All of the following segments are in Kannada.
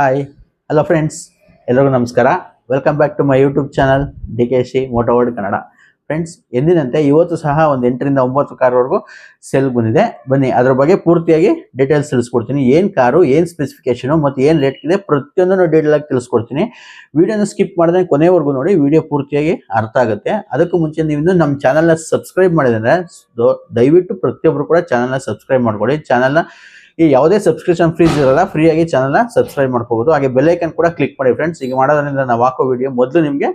ಹಾಯ್ ಹಲೋ ಫ್ರೆಂಡ್ಸ್, ಎಲ್ಲರಿಗೂ ನಮಸ್ಕಾರ. Welcome back to my YouTube channel DKC moto world Kannada. Friends, ಎಂದಿನಂತೆ ಇವತ್ತು ಸಹ ಒಂದು 8 ರಿಂದ 9 ಕಾರ್ವರೆಗೂ ಸೇಲ್ ಬಂದಿದೆ. ಬನ್ನಿ ಅದ್ರ ಬಗ್ಗೆ ಪೂರ್ತಿಯಾಗಿ ಡೀಟೇಲ್ಸ್ ತಿಳಿಸ್ಕೊಡ್ತೀನಿ. ಏನು ಕಾರು, ಏನು ಸ್ಪೆಸಿಫಿಕೇಶನು ಮತ್ತು ಏನು ರೇಟ್ ಇದೆ ಪ್ರತಿಯೊಂದನ್ನು ಡೀಟೇಲ್ ಆಗಿ ತಿಳಿಸ್ಕೊಡ್ತೀನಿ. ವಿಡಿಯೋನ ಸ್ಕಿಪ್ ಮಾಡಿದ್ರೆ ಕೊನೆವರೆಗೂ ನೋಡಿ, ವಿಡಿಯೋ ಪೂರ್ತಿಯಾಗಿ ಅರ್ಥ ಆಗುತ್ತೆ. ಅದಕ್ಕೂ ಮುಂಚೆ ನೀವು ನಮ್ಮ ಚಾನಲ್ನ ಸಬ್ಸ್ಕ್ರೈಬ್ ಮಾಡಿದ್ರೆ ದಯವಿಟ್ಟು ಪ್ರತಿಯೊಬ್ಬರು ಕೂಡ ಚಾನಲ್ನ ಸಬ್ಸ್ಕ್ರೈಬ್ ಮಾಡ್ಕೊಳ್ಳಿ. ಚಾನಲ್ನ ಈ ಯಾವುದೇ ಸಬ್ಸ್ಕ್ರಿಪ್ಷನ್ ಫೀಸ್ ಇರಲ್ಲ, ಫ್ರೀ ಆಗಿ ಚಾನಲ್ನ ಸಬ್ಸ್ಕ್ರೈಬ್ ಮಾಡ್ಕೋಬಹುದು. ಹಾಗೆ ಬೆಲ್ ಐಕನ್ ಕೂಡ ಕ್ಲಿಕ್ ಮಾಡಿ ಫ್ರೆಂಡ್ಸ್. ಈಗ ಮಾಡೋದ್ರಿಂದ ನಾವು ಹಾಕೋ ವಿಡಿಯೋ ಮೊದಲು ನಿಮಗೆ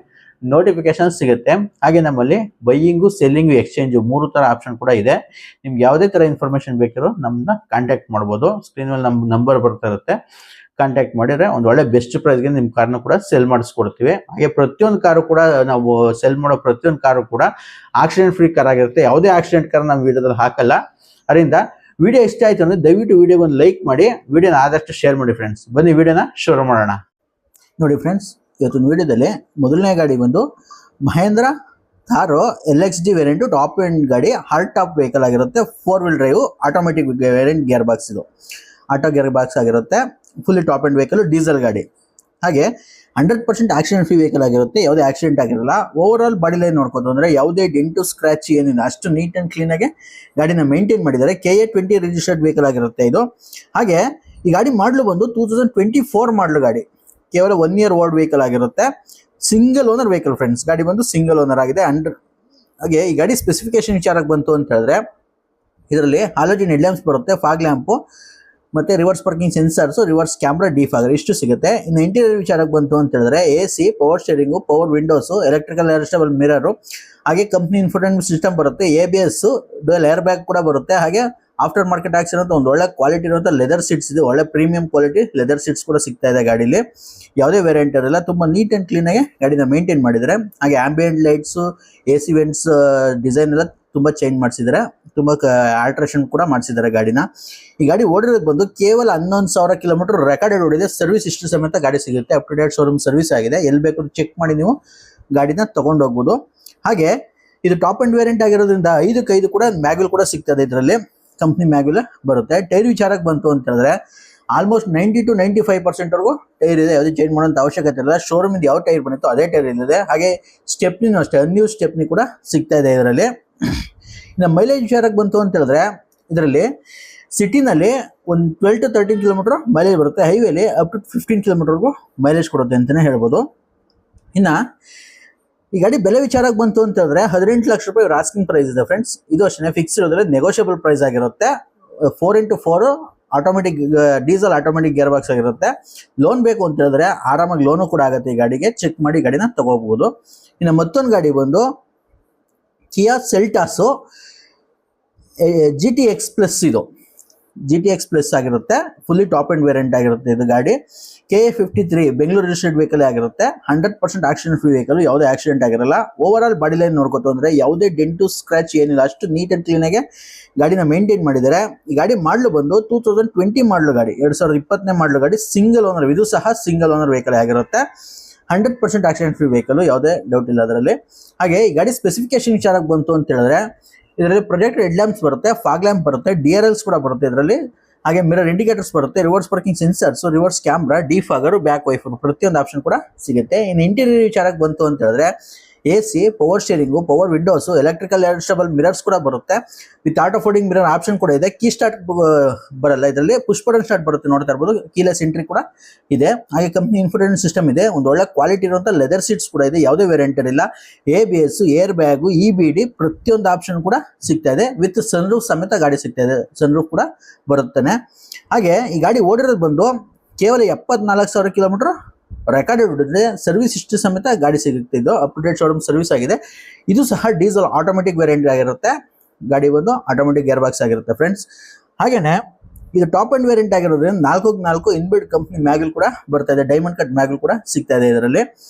ನೋಟಿಫಿಕೇಶನ್ ಸಿಗುತ್ತೆ. ಹಾಗೆ ನಮ್ಮಲ್ಲಿ ಬೈಯಿಂಗು, ಸೆಲ್ಲಿಂಗು, ಎಕ್ಸ್ಚೇಂಜು 3 ತರ ಆಪ್ಷನ್ ಕೂಡ ಇದೆ. ನಿಮ್ಗೆ ಯಾವುದೇ ತರ ಇನ್ಫಾರ್ಮೇಶನ್ ಬೇಕಿರೋ ನಮ್ಮನ್ನ ಕಾಂಟ್ಯಾಕ್ಟ್ ಮಾಡ್ಬೋದು. ಸ್ಕ್ರೀನ್ ಮೇಲೆ ನಮ್ಮ ನಂಬರ್ ಬರ್ತಾ ಇರುತ್ತೆ, ಕಾಂಟ್ಯಾಕ್ಟ್ ಮಾಡಿದ್ರೆ ಒಂದು ಒಳ್ಳೆ ಬೆಸ್ಟ್ ಪ್ರೈಸ್ಗೆ ನಿಮ್ಮ ಕಾರ್ನ ಕೂಡ ಸೆಲ್ ಮಾಡಿಸ್ಕೊಡ್ತೀವಿ. ಹಾಗೆ ಪ್ರತಿಯೊಂದು ಕಾರು ಕೂಡ ನಾವು ಸೆಲ್ ಮಾಡೋ ಪ್ರತಿಯೊಂದು ಕಾರು ಕೂಡ ಆಕ್ಸಿಡೆಂಟ್ ಫ್ರೀ ಕಾರ್ ಆಗಿರುತ್ತೆ. ಯಾವುದೇ ಆಕ್ಸಿಡೆಂಟ್ ಕಾರ್ ನಮ್ಮ ವಿಡಿಯೋದಲ್ಲಿ ಹಾಕಲ್ಲ. ಅದರಿಂದ ವಿಡಿಯೋ ಇಷ್ಟ ಆಯ್ತು ಅಂದ್ರೆ ದಯವಿಟ್ಟು ವಿಡಿಯೋಗೆ ಒಂದು ಲೈಕ್ ಮಾಡಿ, ವಿಡಿಯೋನ ಆದಷ್ಟು ಶೇರ್ ಮಾಡಿ ಫ್ರೆಂಡ್ಸ್. ಬನ್ನಿ ವಿಡಿಯೋನ ಶುರು ಮಾಡೋಣ. ನೋಡಿ ಫ್ರೆಂಡ್ಸ್, ಇವತ್ತಿನ ವಿಡಿಯೋದಲ್ಲಿ ಮೊದಲನೇ ಗಾಡಿ ಬಂದು ಮಹೇಂದ್ರ ಥಾರೋ LXD ವೇರಿಯಂಟು ಟಾಪ್ ಎಂಡ್ ಗಾಡಿ, ಹಾರ್ಡ್ ಟಾಪ್ ವೆಹಿಕಲ್ ಆಗಿರುತ್ತೆ. 4 wheel drive automatic variant gear box, ಇದು ಆಟೋ ಗೇರ್ ಬಾಕ್ಸ್ ಆಗಿರುತ್ತೆ. Fully top end vehicle, diesel ಗಾಡಿ. ಹಾಗೆ 100% ಆಕ್ಸಿಡೆಂಟ್ ಫ್ರೀ ವೆಹಿಕಲ್ ಆಗಿರುತ್ತೆ. ಯಾವುದೇ ಆಕ್ಸಿಡೆಂಟ್ ಆಗಿರಲ್ಲ. ಓವರ್ ಆಲ್ ಬಾಡಿ ಲೈನ್ ನೋಡ್ಬೋದು ಅಂದ್ರೆ ಯಾವುದೇ ಡೆಂಟು ಸ್ಕ್ರಾಚ್ ಏನಿಲ್ಲ, ಅಷ್ಟು ನೀಟ್ ಅಂಡ್ ಕ್ಲೀನ್ ಆಗಿ ಗಾಡಿನ ಮೇಂಟೈನ್ ಮಾಡಿದ್ದಾರೆ. KA 20 ರಿಜಿಸ್ಟರ್ಡ್ ವೆಹಿಕಲ್ ಆಗಿರುತ್ತೆ ಇದು. ಹಾಗೆ ಈ ಗಾಡಿ ಮಾಡಲು ಬಂದು 2024 ಮಾಡಲು ಗಾಡಿ, ಕೇವಲ 1 ಇಯರ್ ಓಲ್ಡ್ ವೆಹಿಕಲ್ ಆಗಿರುತ್ತೆ. ಸಿಂಗಲ್ ಓನರ್ ವೆಹಿಕಲ್ ಫ್ರೆಂಡ್ಸ್, ಗಾಡಿ ಬಂದು ಸಿಂಗಲ್ ಓನರ್ ಆಗಿದೆ. ಹಾಗೆ ಈ ಗಾಡಿ ಸ್ಪೆಸಿಫಿಕೇಶನ್ ವಿಚಾರಕ್ಕೆ ಬಂತು ಅಂತ ಹೇಳಿದ್ರೆ, ಇದರಲ್ಲಿ ಹಾಲೋಜಿನ್ ಹೆಡ್ ಲ್ಯಾಂಪ್ಸ್ ಬರುತ್ತೆ, ಫಾಗ್ ಲ್ಯಾಂಪು, ಮತ್ತೆ reverse parking sensors, reverse camera, defogger ಇಷ್ಟು ಸಿಗುತ್ತೆ. ಇನ್ನು ಇಂಟೀರಿಯರ್ ವಿಚಾರಕ್ಕೆ ಬಂತು ಅಂತ ಹೇಳಿದ್ರೆ AC, power steering, power windows, electrical adjustable mirror, ಹಾಗೆ ಕಂಪ್ನಿ ಇನ್ಫೋಟೈನ್ಮೆಂಟ್ ಸಿಸ್ಟಮ್ ಬರುತ್ತೆ, ABS, ಡ್ಯುಯಲ್ ಏರ್ ಬ್ಯಾಗ್ ಕೂಡ ಬರುತ್ತೆ. ಹಾಗೆ ಆಫ್ಟರ್ ಮಾರ್ಕೆಟ್ ಆಕ್ಸಿನ್ ಅಂತ ಒಂದು ಒಳ್ಳೆ ಕ್ವಾಲಿಟಿ ಇರುವಂಥ ಲೆದರ್ ಸೀಟ್ಸ್ ಇದೆ, ಒಳ್ಳೆ ಪ್ರೀಮಿಯಂ ಕ್ವಾಲಿಟಿ ಲೆದರ್ ಸೀಟ್ಸ್ ಕೂಡ ಸಿಗ್ತಾ ಇದೆ ಗಾಡೀಲಿ. ಯಾವುದೇ ವೇರಿಯಂಟ್ ಇರಲ್ಲ, ತುಂಬಾ ನೀಟ್ ಅಂಡ್ ಕ್ಲೀನ್ ಆಗಿ ಗಾಡಿನ ಮೇಂಟೈನ್ ಮಾಡಿದ್ದಾರೆ. ಹಾಗೆ ambient lights, AC vents design ಎಲ್ಲ ತುಂಬಾ ಚೇಂಜ್ ಮಾಡಿಸಿದ್ದಾರೆ, ತುಂಬಾ ಆಲ್ಟ್ರೇಷನ್ ಕೂಡ ಮಾಡಿಸಿದ್ದಾರೆ ಗಾಡಿನ. ಈ ಗಾಡಿ ಓಡಿರೋದು ಬಂದು ಕೇವಲ 11,000 ಕಿಲೋಮೀಟರ್ ರೆಕಾರ್ಡೆಡ್ ಓಡಿದೆ. ಸರ್ವಿಸ್ ಇಷ್ಟು ಸಮೇತ ಗಾಡಿ ಸಿಗುತ್ತೆ, up to date showroom service ಆಗಿದೆ. ಎಲ್ಲಿ ಬೇಕು ಚೆಕ್ ಮಾಡಿ ನೀವು ಗಾಡಿನ ತಗೊಂಡು ಹೋಗ್ಬೋದು. ಹಾಗೆ ಇದು ಟಾಪ್ ಅಂಡ್ ವೇರಿಯಂಟ್ ಆಗಿರೋದ್ರಿಂದ 5 ಕೂಡ ಮ್ಯಾಗ್ವಿಲ್ ಕೂಡ ಸಿಗ್ತದೆ. ಇದರಲ್ಲಿ ಕಂಪ್ನಿ ಮ್ಯಾಗ್ವಿಲ್ ಬರುತ್ತೆ. ಟೈರ್ ವಿಚಾರಕ್ಕೆ ಬಂತು ಅಂತ ಹೇಳಿದ್ರೆ ಆಲ್ಮೋಸ್ಟ್ 90 to 95% ವರೆಗೂ ಟೈರ್ ಇದೆ. ಯಾವುದೇ ಚೇಂಜ್ ಮಾಡೋಂಥ ಅವಶ್ಯಕತೆ ಇಲ್ಲ. ಶೋರೂಮ್ ಇಂದ ಯಾವ ಟೈರ್ ಬಂದಿತ್ತು ಅದೇ ಟೈರ್ ಇದೆ. ಹಾಗೆ ಸ್ಟೆಪ್ನಿನೂ ಅಷ್ಟೇ, ಅನ್ಯೂಸ್ ಸ್ಟೆಪ್ನಿ ಕೂಡ ಸಿಗ್ತಾ ಇದೆ ಇದರಲ್ಲಿ. ಇನ್ನು ಮೈಲೇಜ್ ವಿಚಾರಕ್ಕೆ ಬಂತು ಅಂತ ಹೇಳಿದ್ರೆ ಇದರಲ್ಲಿ ಸಿಟಿನಲ್ಲಿ ಒಂದು 12 to 13 ಕಿಲೋಮೀಟರ್ ಮೈಲೇಜ್ ಬರುತ್ತೆ. ಹೈವೇಲಿ ಅಪ್ ಟು 15 ಕಿಲೋಮೀಟರ್ಗೂ ಮೈಲೇಜ್ ಕೊಡುತ್ತೆ ಅಂತಲೇ ಹೇಳ್ಬೋದು. ಇನ್ನು ಈ ಗಾಡಿ ಬೆಲೆ ವಿಚಾರಕ್ಕೆ ಬಂತು ಅಂತ ಹೇಳಿದ್ರೆ 18 ಲಕ್ಷ ರೂಪಾಯಿ ಆಸ್ಕಿಂಗ್ ಪ್ರೈಸ್ ಇದೆ ಫ್ರೆಂಡ್ಸ್. ಇದು ಅಷ್ಟೇ ಫಿಕ್ಸ್ ಇರೋದ್ರೆ ನೆಗೋಷಿಯಬಲ್ ಪ್ರೈಸ್ ಆಗಿರುತ್ತೆ. 4x4 automatic diesel automatic gear box ಆಗಿರುತ್ತೆ. ಲೋನ್ ಬೇಕು ಅಂತ ಹೇಳಿದ್ರೆ ಆರಾಮಾಗಿ ಲೋನು ಕೂಡ ಆಗುತ್ತೆ. ಈ ಗಾಡಿಗೆ ಚೆಕ್ ಮಾಡಿ ಗಾಡಿನ ತಗೋಬಹುದು. ಇನ್ನು ಮತ್ತೊಂದು ಗಾಡಿ ಬಂದು ಕಿಯಾ ಸೆಲ್ಟಾಸು GTX ಪ್ಲಸ್, ಇದು GTX ಪ್ಲಸ್ ಆಗಿರುತ್ತೆ. ಫುಲ್ಲಿ ಟಾಪ್ ಅಂಡ್ ವೇರಿಯಂಟ್ ಆಗಿರುತ್ತೆ ಇದು ಗಾಡಿ. KA 53 ಬೆಂಗಳೂರು ರಿಜಿಸ್ಟರ್ಡ್ ವೆಹಿಕಲ್ ಆಗಿರುತ್ತೆ. 100% ಆಕ್ಸಿಡೆಂಟ್ ಫ್ರೀ ವೆಹಿಕಲ್, ಯಾವುದೇ ಆಕ್ಸಿಡೆಂಟ್ ಆಗಿರಲ್ಲ. ಓವರ್ ಆಲ್ ಬಾಡಿ ಲೈನ್ ನೋಡ್ಕೊತು ಅಂದ್ರೆ ಯಾವುದೇ ಡೆಂಟು ಸ್ಕ್ರಾಚ್ ಏನಿಲ್ಲ, ಅಷ್ಟು ನೀಟ್ ಅಂಡ್ ಕ್ಲೀನ್ ಆಗಿ ಗಾಡಿನ ಮೇಂಟೈನ್ ಮಾಡಿದ್ದಾರೆ. ಈ ಗಾಡಿ ಮಾಡಲು ಬಂದು 2020 ಮಾಡಲು ಗಾಡಿ, 2020 ಮಾಡಲು ಗಾಡಿ, ಸಿಂಗಲ್ ಓನರ್. ಇದು ಸಹ ಸಿಂಗಲ್ ಓನರ್ ವೆಹಿಕಲ್ ಆಗಿರುತ್ತೆ. 100% ಆಕ್ಸಿಡೆಂಟ್ ಫ್ರೀ ವೆಹಿಕಲ್, ಯಾವುದೇ ಡೌಟ್ ಇಲ್ಲ ಅದರಲ್ಲಿ. ಹಾಗೆ ಈ ಗಾಡಿ ಸ್ಪೆಸಿಫಿಕೇಶನ್ ವಿಚಾರಕ್ಕೆ ಬಂತು ಅಂತ ಹೇಳಿದ್ರೆ ಇದರಲ್ಲಿ ಪ್ರೊಜೆಕ್ಟರ್ ಹೆಡ್ ಲ್ಯಾಂಪ್ಸ್ ಬರುತ್ತೆ, ಫಾಗ್ ಲ್ಯಾಂಪ್ ಬರುತ್ತೆ, DRLs ಕೂಡ ಬರುತ್ತೆ ಇದರಲ್ಲಿ. ಹಾಗೆ ಮಿರರ್ ಇಂಡಿಕೇಟರ್ಸ್ ಬರುತ್ತೆ, reverse parking sensors, reverse camera, defogger, back wiper ಪ್ರತಿಯೊಂದು ಆಪ್ಷನ್ ಕೂಡ ಸಿಗುತ್ತೆ. ಇನ್ನು ಇಂಟೀರಿಯರ್ ವಿಚಾರಕ್ಕೆ ಬಂತು ಅಂತ ಹೇಳಿದ್ರೆ AC, power steering, power windows, electrical adjustable mirrors ಕೂಡ ಬರುತ್ತೆ. With auto folding mirror option ಕೂಡ ಇದೆ. ಕೀ ಸ್ಟಾರ್ಟ್ ಬರಲ್ಲ ಇದರಲ್ಲಿ, ಪುಷ್ ಬಟನ್ ಸ್ಟಾರ್ಟ್ ಬರುತ್ತೆ, ನೋಡ್ತಾ ಇರ್ಬೋದು. ಕೀಲೆಸ್ ಎಂಟ್ರಿ ಕೂಡ ಇದೆ. ಹಾಗೆ ಕಂಪ್ನಿ ಇನ್ಫೋಟೈನ್ಮೆಂಟ್ ಸಿಸ್ಟಮ್ ಇದೆ. ಒಂದು ಒಳ್ಳೆ ಕ್ವಾಲಿಟಿ ಇರುವಂಥ ಲೆದರ್ ಸೀಟ್ಸ್ ಕೂಡ ಇದೆ, ಯಾವುದೇ ವೇರಿಯಂಟ್ ಇಲ್ಲ. ABS, ಏರ್ ಬ್ಯಾಗು, EBD ಪ್ರತಿಯೊಂದು ಆಪ್ಷನ್ ಕೂಡ ಸಿಗ್ತಾ ಇದೆ. ವಿತ್ ಸನ್ರೂಫ್ ಸಮೇತ ಗಾಡಿ ಸಿಗ್ತಾ ಇದೆ, ಸನ್ರೂಫ್ ಕೂಡ ಬರುತ್ತಾನೆ. ಹಾಗೆ ಈ ಗಾಡಿ ಓಡಿರೋದು ಬಂದು ಕೇವಲ 74,000 ಕಿಲೋಮೀಟರ್ ರೆಕಾರ್ಡೆಡ್ ಹೊಡಿದ್ರೆ. ಸರ್ವಿಸ್ ಇಷ್ಟು ಸಮೇತ ಗಾಡಿ ಸಿಗುತ್ತೆ. ಇದು up to date showroom service ಆಗಿದೆ. ಇದು ಸಹ ಡೀಸೆಲ್ ಆಟೋಮೆಟಿಕ್ ವೇರಿಯಂಟ್ ಆಗಿರುತ್ತೆ. ಗಾಡಿ ಬಂದು ಆಟೋಮೆಟಿಕ್ ಗೇರ್ ಬಾಕ್ಸ್ ಆಗಿರುತ್ತೆ ಫ್ರೆಂಡ್ಸ್. ಹಾಗೇನೆ ಇದು ಟಾಪ್ ಅಂಡ್ ವೇರಿಯಂಟ್ ಆಗಿರೋದ್ರಿಂದ 4x4 ಇನ್ಬಿಲ್ಡ್ ಕಂಪ್ನಿ ಮ್ಯಾಗ್ವಿಲ್ ಕೂಡ ಬರ್ತಾ ಇದೆ. ಡೈಮಂಡ್ ಕಟ್ ಮ್ಯಾಗ್ವಿಲ್ ಕೂಡ ಸಿಗ್ತಾ ಇದೆ ಇದರಲ್ಲಿ.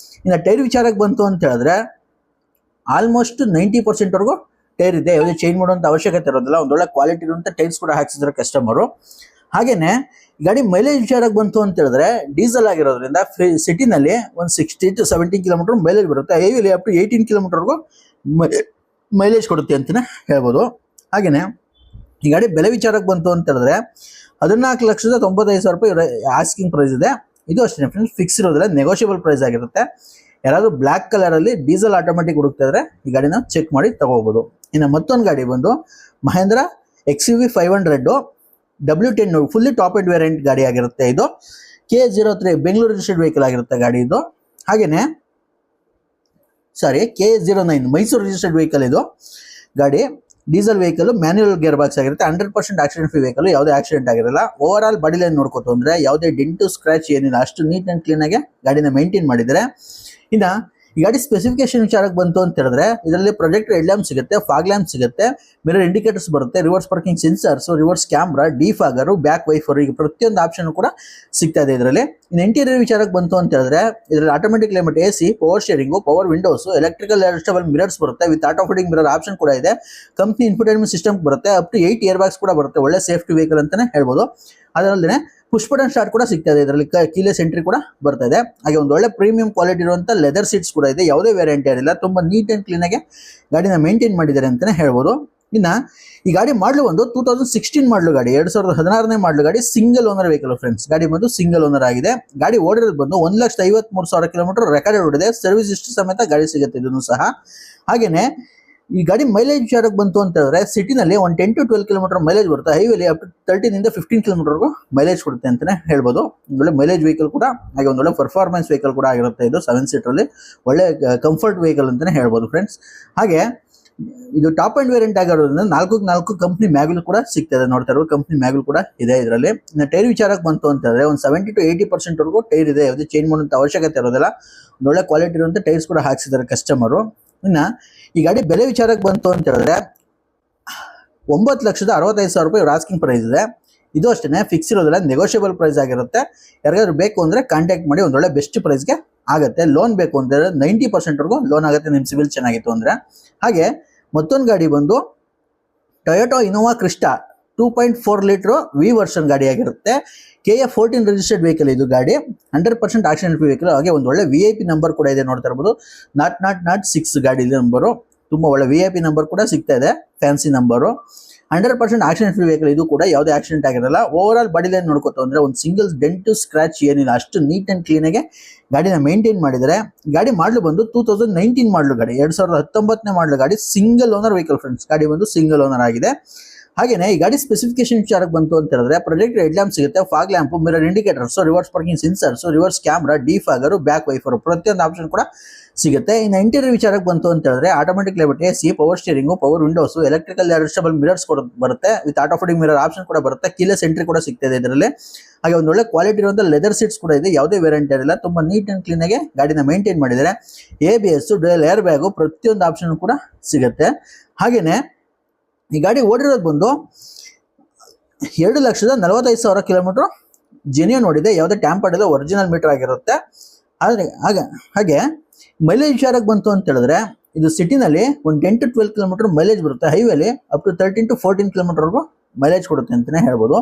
ಇನ್ನು ಟೈರ್ ವಿಚಾರಕ್ಕೆ ಬಂತು ಅಂತ ಹೇಳಿದ್ರೆ ಆಲ್ಮೋಸ್ಟ್ 90% ವರೆಗೂ ಟೈರ್ ಇದೆ. ಯಾವುದೇ ಚೇಂಜ್ ಮಾಡುವಂಥ ಅವಶ್ಯಕತೆ ಇರೋದಿಲ್ಲ. ಒಂದೊಳ್ಳೆ ಕ್ವಾಲಿಟಿ ಇರುವಂಥ ಟೈರ್ಸ್ ಕೂಡ ಹಾಕ್ಸಿದ್ರೆ ಕಸ್ಟಮರು. ಹಾಗೇನೆ ಗಾಡಿ ಮೈಲೇಜ್ ವಿಚಾರಕ್ಕೆ ಬಂತು ಅಂತ ಹೇಳಿದ್ರೆ ಡೀಸೆಲ್ ಆಗಿರೋದ್ರಿಂದ ಸಿಟಿನಲ್ಲಿ ಒಂದು 16 to 17 ಕಿಲೋಮೀಟರ್ ಮೈಲೇಜ್ ಬರುತ್ತೆ. ಹೈವೇಲಿ ಅಪ್ ಟು 18 ಕಿಲೋಮೀಟರ್ಗೂ ಮೈಲೇಜ್ ಕೊಡುತ್ತೆ ಅಂತಲೇ ಹೇಳ್ಬೋದು. ಹಾಗೇನೆ ಈ ಗಾಡಿ ಬೆಲೆ ವಿಚಾರಕ್ಕೆ ಬಂತು ಅಂತ ಹೇಳಿದ್ರೆ 14,95,000 ರೂಪಾಯಿ ಆಸ್ಕಿಂಗ್ ಪ್ರೈಸ್ ಇದೆ. ಇದು ಅಷ್ಟೇ ಫ್ರೆಂಡ್ಸ್, ಫಿಕ್ಸ್ ಇರೋದಿಲ್ಲ, ನೆಗೋಷಿಯಬಲ್ ಪ್ರೈಸ್ ಆಗಿರುತ್ತೆ. ಯಾರಾದರೂ ಬ್ಲ್ಯಾಕ್ ಕಲರ್ ಅಲ್ಲಿ ಡೀಸೆಲ್ ಆಟೋಮೆಟಿಕ್ ಹುಡುಕ್ತಾ ಇದ್ರೆ ಈ ಗಾಡಿನ ಚೆಕ್ ಮಾಡಿ ತಗೋಬಹುದು. ಇನ್ನು ಮತ್ತೊಂದು ಗಾಡಿ ಬಂದು Mahindra XUV 500 W10 fully top end variant ಗಾಡಿ ಆಗಿರುತ್ತೆ. ಇದು K03 ಬೆಂಗಳೂರು ರಿಜಿಸ್ಟರ್ಡ್ ವೆಹಿಕಲ್ ಆಗಿರುತ್ತೆ ಗಾಡಿ ಇದು. ಹಾಗೇನೆ K09 ಮೈಸೂರು ರಿಜಿಸ್ಟರ್ಡ್ ವೆಹಿಕಲ್ ಇದು ಗಾಡಿ. Diesel vehicle, manual gear box ಆಗಿರುತ್ತೆ. 100% ಆಕ್ಸಿಡೆಂಟ್ ಫ್ರೀ ವೆಹಿಕಲ್, ಯಾವುದೇ ಆಕ್ಸಿಡೆಂಟ್ ಆಗಿರಲ್ಲ. ಓವರ್ ಆಲ್ ಬಾಡಿ ಲೈನ್ ನೋಡ್ಕೋತು ಅಂದ್ರೆ ಯಾವುದೇ ಡೆಂಟು ಸ್ಕ್ರಾಚ್ ಏನಿಲ್ಲ, ಅಷ್ಟು ನೀಟ್ ಅಂಡ್ ಕ್ಲೀನ್ ಆಗಿ ಗಾಡಿನ ಮೇಂಟೈನ್ ಮಾಡಿದರೆ. ಇನ್ನ ಈ ಗಾಡಿ ಸ್ಪೆಸಿಫಿಕೇಶನ್ ವಿಚಾರಕ್ಕೆ ಬಂತು ಅಂತ ಹೇಳಿದ್ರೆ ಇದರಲ್ಲಿ ಪ್ರೊಜೆಕ್ಟರ್ ಹೆಡ್ ಲ್ಯಾಂಪ್ ಸಿಗುತ್ತೆ, ಫಾಗ್ ಲ್ಯಾಂಪ್ ಸಿಗುತ್ತೆ, ಮಿರರ್ ಇಂಡಿಕೇಟರ್ಸ್ ಬರುತ್ತೆ, reverse parking sensors, reverse camera, defogger, back wiper, ಈಗ ಪ್ರತಿಯೊಂದು ಆಪ್ಷನ್ ಕೂಡ ಸಿಗ್ತಾ ಇದೆ ಇದರಲ್ಲಿ. ಇನ್ನು ಇಂಟೀರಿಯರ್ ವಿಚಾರಕ್ಕೆ ಬಂತು ಅಂತ ಹೇಳಿದ್ರೆ ಇದರಲ್ಲಿ automatic climate AC, power steering, power windows, electrical adjustable mirrors ಬರುತ್ತೆ, with auto feeding mirror option ಕೂಡ ಇದೆ. ಕಂಪ್ನಿ ಇನ್ಫೋಟೈನ್ಮೆಂಟ್ ಸಿಸ್ಟಮ್ ಬರುತ್ತೆ, ಅಪ್ ಟು 8 ಏರ್ ಬ್ಯಾಗ್ಸ್ ಕೂಡ ಬರುತ್ತೆ. ಒಳ್ಳೆ ಸೇಫ್ಟಿ ವೆಹಿಕಲ್ ಅಂತಾನೆ ಹೇಳ್ಬೋದು. ಅದರಲ್ಲದೆ ಪುಷ್ ಬಟನ್ ಸ್ಟಾರ್ಟ್ ಕೂಡ ಸಿಗ್ತಾ ಇದೆ ಇದರಲ್ಲಿ, ಕೀಲೆಸ್ ಎಂಟ್ರಿ ಕೂಡ ಬರ್ತಾ ಇದೆ. ಹಾಗೆ ಒಂದು ಒಳ್ಳೆ ಪ್ರೀಮಿಯಂ ಕ್ವಾಲಿಟಿ ಇರುವಂತ ಲೆದರ್ ಸೀಟ್ಸ್ ಕೂಡ ಇದೆ, ಯಾವುದೇ ವೇರಿಯಂಟ್ ಇರಲಿಲ್ಲ, ತುಂಬಾ ನೀಟ್ ಅಂಡ್ ಕ್ಲೀನ್ ಆಗಿ ಗಾಡಿನ ಮೇಂಟೈನ್ ಮಾಡಿದ್ದಾರೆ ಅಂತಾನೆ ಹೇಳ್ಬೋದು. ಇನ್ನ ಈ ಗಾಡಿ ಮಾಡಲು ಒಂದು 2016 ಮಾಡಲು ಗಾಡಿ, 2016ನೇ ಮಾಡಲು ಗಾಡಿ, ಸಿಂಗಲ್ ಓನರ್ ವೆಹಿಕಲ್ ಫ್ರೆಂಡ್ಸ್. ಗಾಡಿ ಬಂದು ಸಿಂಗಲ್ ಓನರ್ ಆಗಿದೆ. ಗಾಡಿ ಓಡಿರೋದು ಬಂದು 1,53,000 ಕಿಲೋಮೀಟರ್ ರೆಕಾರ್ಡ್ ಓಡಿದೆ. ಸರ್ವಿಸ್ ಹಿಸ್ಟ್ರಿ ಸಮೇತ ಗಾಡಿ ಸಿಗುತ್ತೆ ಇದನ್ನು ಸಹ. ಹಾಗೇನೆ ಈ ಗಾಡಿ ಮೈಲೇಜ್ ವಿಚಾರಕ್ಕೆ ಬಂತು ಅಂತ ಹೇಳಿದ್ರೆ ಸಿಟಿನಲ್ಲಿ ಒಂದು 10 to 12 ಕಿಲೋಮೀಟರ್ ಮೈಲೇಜ್ ಬರುತ್ತೆ. ಹೈವೇಲಿ ಅಪ್ ಟು 13 to 15 ಕಿಲೋಮೀಟರ್ಗೂ ಮೈಲೇಜ್ ಕೊಡುತ್ತೆ ಅಂತಾನೆ ಹೇಳ್ಬೋದು. ಒಳ್ಳೆ ಮೈಲೇಜ್ ವೆಹಿಕಲ್ ಕೂಡ, ಹಾಗೆ ಒಂದು ಒಳ್ಳೆ ಪರ್ಫಾರ್ಮೆನ್ಸ್ ವೆಹಿಕಲ್ ಕೂಡ ಆಗಿರುತ್ತೆ. ಇದು 7 ಸೀಟರ್ ಅಲ್ಲಿ ಒಳ್ಳೆ ಕಂಫರ್ಟ್ ವೆಹಿಕಲ್ ಅಂತಾನೆ ಹೇಳ್ಬೋದು ಫ್ರೆಂಡ್ಸ್. ಹಾಗೆ ಇದು ಟಾಪ್ ಅಂಡ್ ವೇರಿಯಂಟ್ ಆಗಿರೋದ್ರಿಂದ 4 ಕಂಪ್ನಿ ಮ್ಯಾಗ್ಲ್ ಕೂಡ ಸಿಗ್ತದೆ. ನೋಡ್ತಾ ಇರೋದು ಕಂಪ್ನಿ ಮ್ಯಾಗ್ಲ್ ಕೂಡ ಇದೆ ಇದರಲ್ಲಿ. ಇನ್ನು ಟೈರ್ ವಿಚಾರಕ್ಕೆ ಬಂತು ಅಂತ ಹೇಳಿದ್ರೆ ಒಂದು 70 to 80% ವರೆಗೂ ಟೈರ್ ಇದೆ, ಯಾವುದೇ ಚೇಂಜ್ ಮಾಡುವಂತ ಅವಶ್ಯಕತೆ ಇರೋದಿಲ್ಲ. ಒಂದು ಒಳ್ಳೆ ಕ್ವಾಲಿಟಿ ಇರುವಂತ ಟೈರ್ಸ್ ಕೂಡ ಹಾಕ್ಸಿದ್ದಾರೆ ಕಸ್ಟಮರು. ಇನ್ನ ಈ ಗಾಡಿ ಬೆಲೆ ವಿಚಾರಕ್ಕೆ ಬಂತು ಅಂತ ಹೇಳಿದ್ರೆ 9,65,000 ರೂಪಾಯಿ ಆಸ್ಕಿಂಗ್ ಪ್ರೈಸ್ ಇದೆ. ಇದು ಅಷ್ಟೇ, ಫಿಕ್ಸ್ ಇರೋದಿಲ್ಲ, ನೆಗೋಷಿಯಬಲ್ ಪ್ರೈಸ್ ಆಗಿರುತ್ತೆ. ಯಾರಿಗಾದ್ರು ಬೇಕು ಅಂದ್ರೆ ಕಾಂಟ್ಯಾಕ್ಟ್ ಮಾಡಿ, ಒಂದೊಳ್ಳೆ ಬೆಸ್ಟ್ ಪ್ರೈಸ್ಗೆ ಆಗುತ್ತೆ. ಲೋನ್ ಬೇಕು ಅಂದ್ರೆ 90% ವರೆಗೂ ಲೋನ್ ಆಗುತ್ತೆ ನಿಮ್ಮ ಸಿವಿಲ್ ಚೆನ್ನಾಗಿತ್ತು ಅಂದ್ರೆ. ಹಾಗೆ ಮತ್ತೊಂದು ಗಾಡಿ ಬಂದು Toyota Innova Crysta 2.4 litre V version ಗಾಡಿ ಆಗಿರುತ್ತೆ. KA14 ರಿಜಿಸ್ಟರ್ಡ್ ವೆಹಿಕಲ್ ಇದು ಗಾಡಿ, 100% ಆಕ್ಸಿಡೆಂಟ್ ಫ್ರೀ ವೆಹಿಕಲ್. ಹಾಗೆ ಒಂದು ಒಳ್ಳೆ VIP ನಂಬರ್ ಕೂಡ ಇದೆ, ನೋಡ್ತಾ ಇರ್ಬೋದು. 006 ಗಾಡಿ ನಂಬರು, ತುಂಬಾ ಒಳ್ಳೆ VIP ನಂಬರ್ ಕೂಡ ಸಿಗ್ತಾ ಇದೆ, fancy number. 100% accident free vehicle ಇದು ಕೂಡ, ಯಾವುದೇ ಆಕ್ಸಿಡೆಂಟ್ ಆಗಿರಲ್ಲ. ಓವರ್ ಆಲ್ ಬಾಡಿ ಲೈನ್ ನೋಡ್ಕೋತ ಅಂದ್ರೆ ಒಂದು ಸಿಂಗಲ್ ಡೆಂಟ್ ಸ್ಕ್ರಾಚ್ ಏನಿಲ್ಲ, ಅಷ್ಟು ನೀಟ್ ಅಂಡ್ ಕ್ಲೀನ್ ಆಗಿ ಗಾಡಿನ ಮೇಂಟೈನ್ ಮಾಡಿದರೆ. ಗಾಡಿ ಮಾಡಲು ಬಂದು 2019 ಮಾಡಲು ಗಾಡಿ, 2019ನೇ ಮಾಡಲು ಗಾಡಿ, ಸಿಂಗಲ್ ಓನರ್ ವೆಹಿಕಲ್ ಫ್ರೆಂಡ್ಸ್. ಗಾಡಿ ಬಂದು ಸಿಂಗಲ್ ಓನರ್ ಆಗಿದೆ. ಹಾಗೇನೆ ಈ ಗಾಡಿ ಸ್ಪೆಸಿಫಿಕೇಶನ್ ವಿಚಾರಕ್ಕೆ ಬಂತು ಅಂತ ಹೇಳಿದ್ರೆ ಪ್ರೊಜೆಕ್ಟರ್ ಹೆಡ್ ಲ್ಯಾಂಪ್ ಸಿಗುತ್ತೆ, fog lamp, mirror indicators, reverse parking sensors, reverse camera, defogger, back wiper, ಪ್ರತಿಯೊಂದು ಆಪ್ಷನ್ ಕೂಡ ಸಿಗುತ್ತೆ. ಇನ್ನು ಇಂಟೀರಿಯರ್ ವಿಚಾರಕ್ಕೆ ಬಂತು ಅಂತ ಹೇಳಿದ್ರೆ automatic climate AC, power steering, power windows, electrical adjustable mirrors ಕೂಡ ಬರುತ್ತೆ, with auto feeding mirror option ಕೂಡ ಬರುತ್ತೆ, ಕೀಲೆಸ್ ಎಂಟ್ರಿ ಕೂಡ ಸಿಗ್ತದೆ ಇದರಲ್ಲಿ. ಹಾಗೆ ಒಂದು ಒಳ್ಳೆ ಕ್ವಾಲಿಟಿ ಇರುವಂತ ಲೆದರ್ ಸೀಟ್ಸ್ ಕೂಡ ಇದೆ, ಯಾವುದೇ ವೇರಿಯಂಟ್ ಇರಲ್ಲ, ತುಂಬಾ ನೀಟ್ ಅಂಡ್ ಕ್ಲೀನ್ ಆಗಿ ಗಾಡಿನ ಮೇಂಟೈನ್ ಮಾಡಿದ್ದಾರೆ. ABS, ಡ್ಯುಯಲ್ ಏರ್ ಬ್ಯಾಗು, ಪ್ರತಿಯೊಂದು ಆಪ್ಷನ್ ಕೂಡ ಸಿಗುತ್ತೆ. ಹಾಗೇನೆ ಈ ಗಾಡಿ ಓಡಿರೋದು ಬಂದು 2,45,000 ಕಿಲೋಮೀಟರ್ ಜೆನ್ಯೂನ್ ಓಡಿದೆ, ಯಾವುದೇ ಟ್ಯಾಂಪರ್ಡ್ ಇಲ್ಲ, ಒರಿಜಿನಲ್ ಮೀಟರ್ ಆಗಿರುತ್ತೆ. ಆದರೆ ಹಾಗೆ ಮೈಲೇಜ್ ವಿಚಾರಕ್ಕೆ ಬಂತು ಅಂತ ಹೇಳಿದ್ರೆ ಇದು ಸಿಟಿನಲ್ಲಿ ಒಂದು 10 to 12 ಕಿಲೋಮೀಟರ್ ಮೈಲೇಜ್ ಬರುತ್ತೆ, ಹೈವೇಲಿ ಅಪ್ ಟು 13 to 14 ಕಿಲೋಮೀಟರ್ವರೆಗೂ ಮೈಲೇಜ್ ಕೊಡುತ್ತೆ ಅಂತಾನೆ ಹೇಳ್ಬೋದು.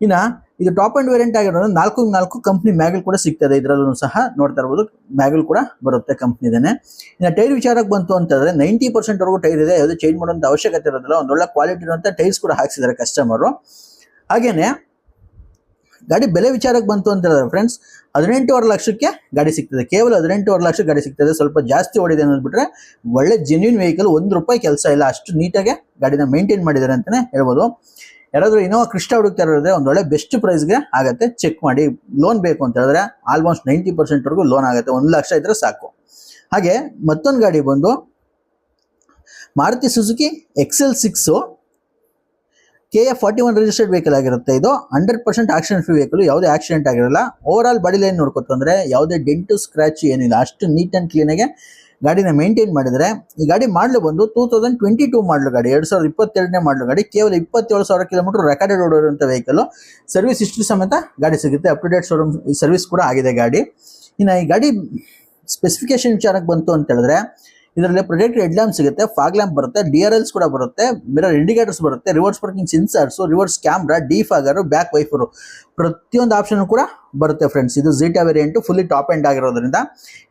ಇನ್ನ ಇದು ಟಾಪ್ ಅಂಡ್ ವೇರಿಯಂಟ್ ಆಗಿರೋದು 4 ಕಂಪ್ನಿ ಮ್ಯಾಗಲ್ ಕೂಡ ಸಿಗ್ತದೆ, ಇದರಲ್ಲೂ ಸಹ ನೋಡ್ತಾ ಇರ್ಬೋದು ಮ್ಯಾಗಲ್ ಕೂಡ ಬರುತ್ತೆ ಕಂಪ್ನಿದೇನೆ. ಇನ್ನು ಟೈರ್ ವಿಚಾರಕ್ಕೆ ಬಂತು ಅಂತಂದ್ರೆ 90% ವರೆಗೂ ಟೈರ್ ಇದೆ, ಯಾವುದೇ ಚೇಂಜ್ ಮಾಡುವಂತ ಅವಶ್ಯಕತೆ ಇರೋದಿಲ್ಲ. ಒಂದೊಳ್ಳೆ ಕ್ವಾಲಿಟಿ ಇರುವಂತ ಟೈರ್ಸ್ ಕೂಡ ಹಾಕ್ಸಿದ್ದಾರೆ ಕಸ್ಟಮರು. ಹಾಗೇನೆ ಗಾಡಿ ಬೆಲೆ ವಿಚಾರಕ್ಕೆ ಬಂತು ಅಂತ ಹೇಳಿದ್ರೆ ಫ್ರೆಂಡ್ಸ್ 18,5 ಲಕ್ಷಕ್ಕೆ ಗಾಡಿ ಸಿಗ್ತದೆ, ಕೇವಲ 18,5 ಲಕ್ಷ ಗಾಡಿ ಸಿಗ್ತದೆ. ಸ್ವಲ್ಪ ಜಾಸ್ತಿ ಓಡಿದೆ ಅನ್ನೋದ್ಬಿಟ್ರೆ ಒಳ್ಳೆ ಜೆನ್ಯೂನ್ ವೆಹಿಕಲ್, ₹1 ಕೆಲಸ ಇಲ್ಲ, ಅಷ್ಟು ನೀಟಾಗಿ ಗಾಡಿನ ಮೇಂಟೈನ್ ಮಾಡಿದ್ದಾರೆ ಅಂತಾನೆ ಹೇಳ್ಬೋದು. ಯಾರಾದ್ರೂ ಇನೋವಾ ಕ್ರಿಸ್ಟಾ ಹುಡುಕ್ತಾ ಇರೋದ್ರೆ ಒಂದು ಒಳ್ಳೆ ಬೆಸ್ಟ್ ಪ್ರೈಸ್ಗೆ ಆಗುತ್ತೆ, ಚೆಕ್ ಮಾಡಿ. ಲೋನ್ ಬೇಕು ಅಂತ ಹೇಳಿದ್ರೆ ಆಲ್ಮೋಸ್ಟ್ 90% ವರೆಗೂ ಲೋನ್ ಆಗುತ್ತೆ, 1 ಲಕ್ಷ ಇದ್ರೆ ಸಾಕು. ಹಾಗೆ ಮತ್ತೊಂದು ಗಾಡಿ ಬಂದು Maruti Suzuki XL6 KA41 registered vehicle ಆಗಿರುತ್ತೆ. ಇದು 100% ಆಕ್ಸಿಡೆಂಟ್ ಫ್ರೀ ವೆಹಿಕಲ್, ಯಾವುದೇ ಆಕ್ಸಿಡೆಂಟ್ ಆಗಿರಲ್ಲ. ಓವರ್ ಆಲ್ ಬಾಡಿ ಲೈನ್ ನೋಡ್ಕೊತಂದ್ರೆ ಯಾವುದೇ ಡೆಂಟು ಸ್ಕ್ರಾಚ್ ಏನಿಲ್ಲ, ಅಷ್ಟು ನೀಟ್ ಅಂಡ್ ಕ್ಲೀನ್ ಆಗಿ ಗಾಡಿನ ಮೇಂಟೈನ್ ಮಾಡಿದರೆ. ಈ ಗಾಡಿ ಮಾಡಲು ಬಂದು 2022 ಮಾಡಲು ಗಾಡಿ, 2022ನೇ ಮಾಡಲು ಗಾಡಿ, ಕೇವಲ 27,000 ಕಿಲೋಮೀಟರ್ ರೆಕಾರ್ಡೆಡ್ ಓಡಿರುವಂಥ ವೆಹಿಕಲ್. ಸರ್ವಿಸ್ ಹಿಸ್ಟ್ರಿ ಸಮೇತ ಗಾಡಿ ಸಿಗುತ್ತೆ, up to date showroom service ಕೂಡ ಆಗಿದೆ ಗಾಡಿ. ಇನ್ನು ಈ ಗಾಡಿ ಸ್ಪೆಸಿಫಿಕೇಶನ್ ವಿಚಾರಕ್ಕೆ ಬಂತು ಅಂತ ಹೇಳಿದ್ರೆ ಇದರಲ್ಲಿ ಪ್ರೊಜೆಕ್ಟರ್ ಹೆಡ್ ಲ್ಯಾಂಪ್ ಸಿಗುತ್ತೆ, ಫಾಗ್ ಲ್ಯಾಂಪ್ ಬರುತ್ತೆ, DRLs ಕೂಡ ಬರುತ್ತೆ, ಮಿರರ್ ಇಂಡಿಕೇಟರ್ಸ್ ಬರುತ್ತೆ, reverse parking sensors, reverse camera, defogger, back wiper, ಪ್ರತಿಯೊಂದು ಆಪ್ಷನ್ ಕೂಡ ಬರುತ್ತೆ ಫ್ರೆಂಡ್ಸ್. ಇದು Zeta variant, fully top end ಆಗಿರೋದ್ರಿಂದ.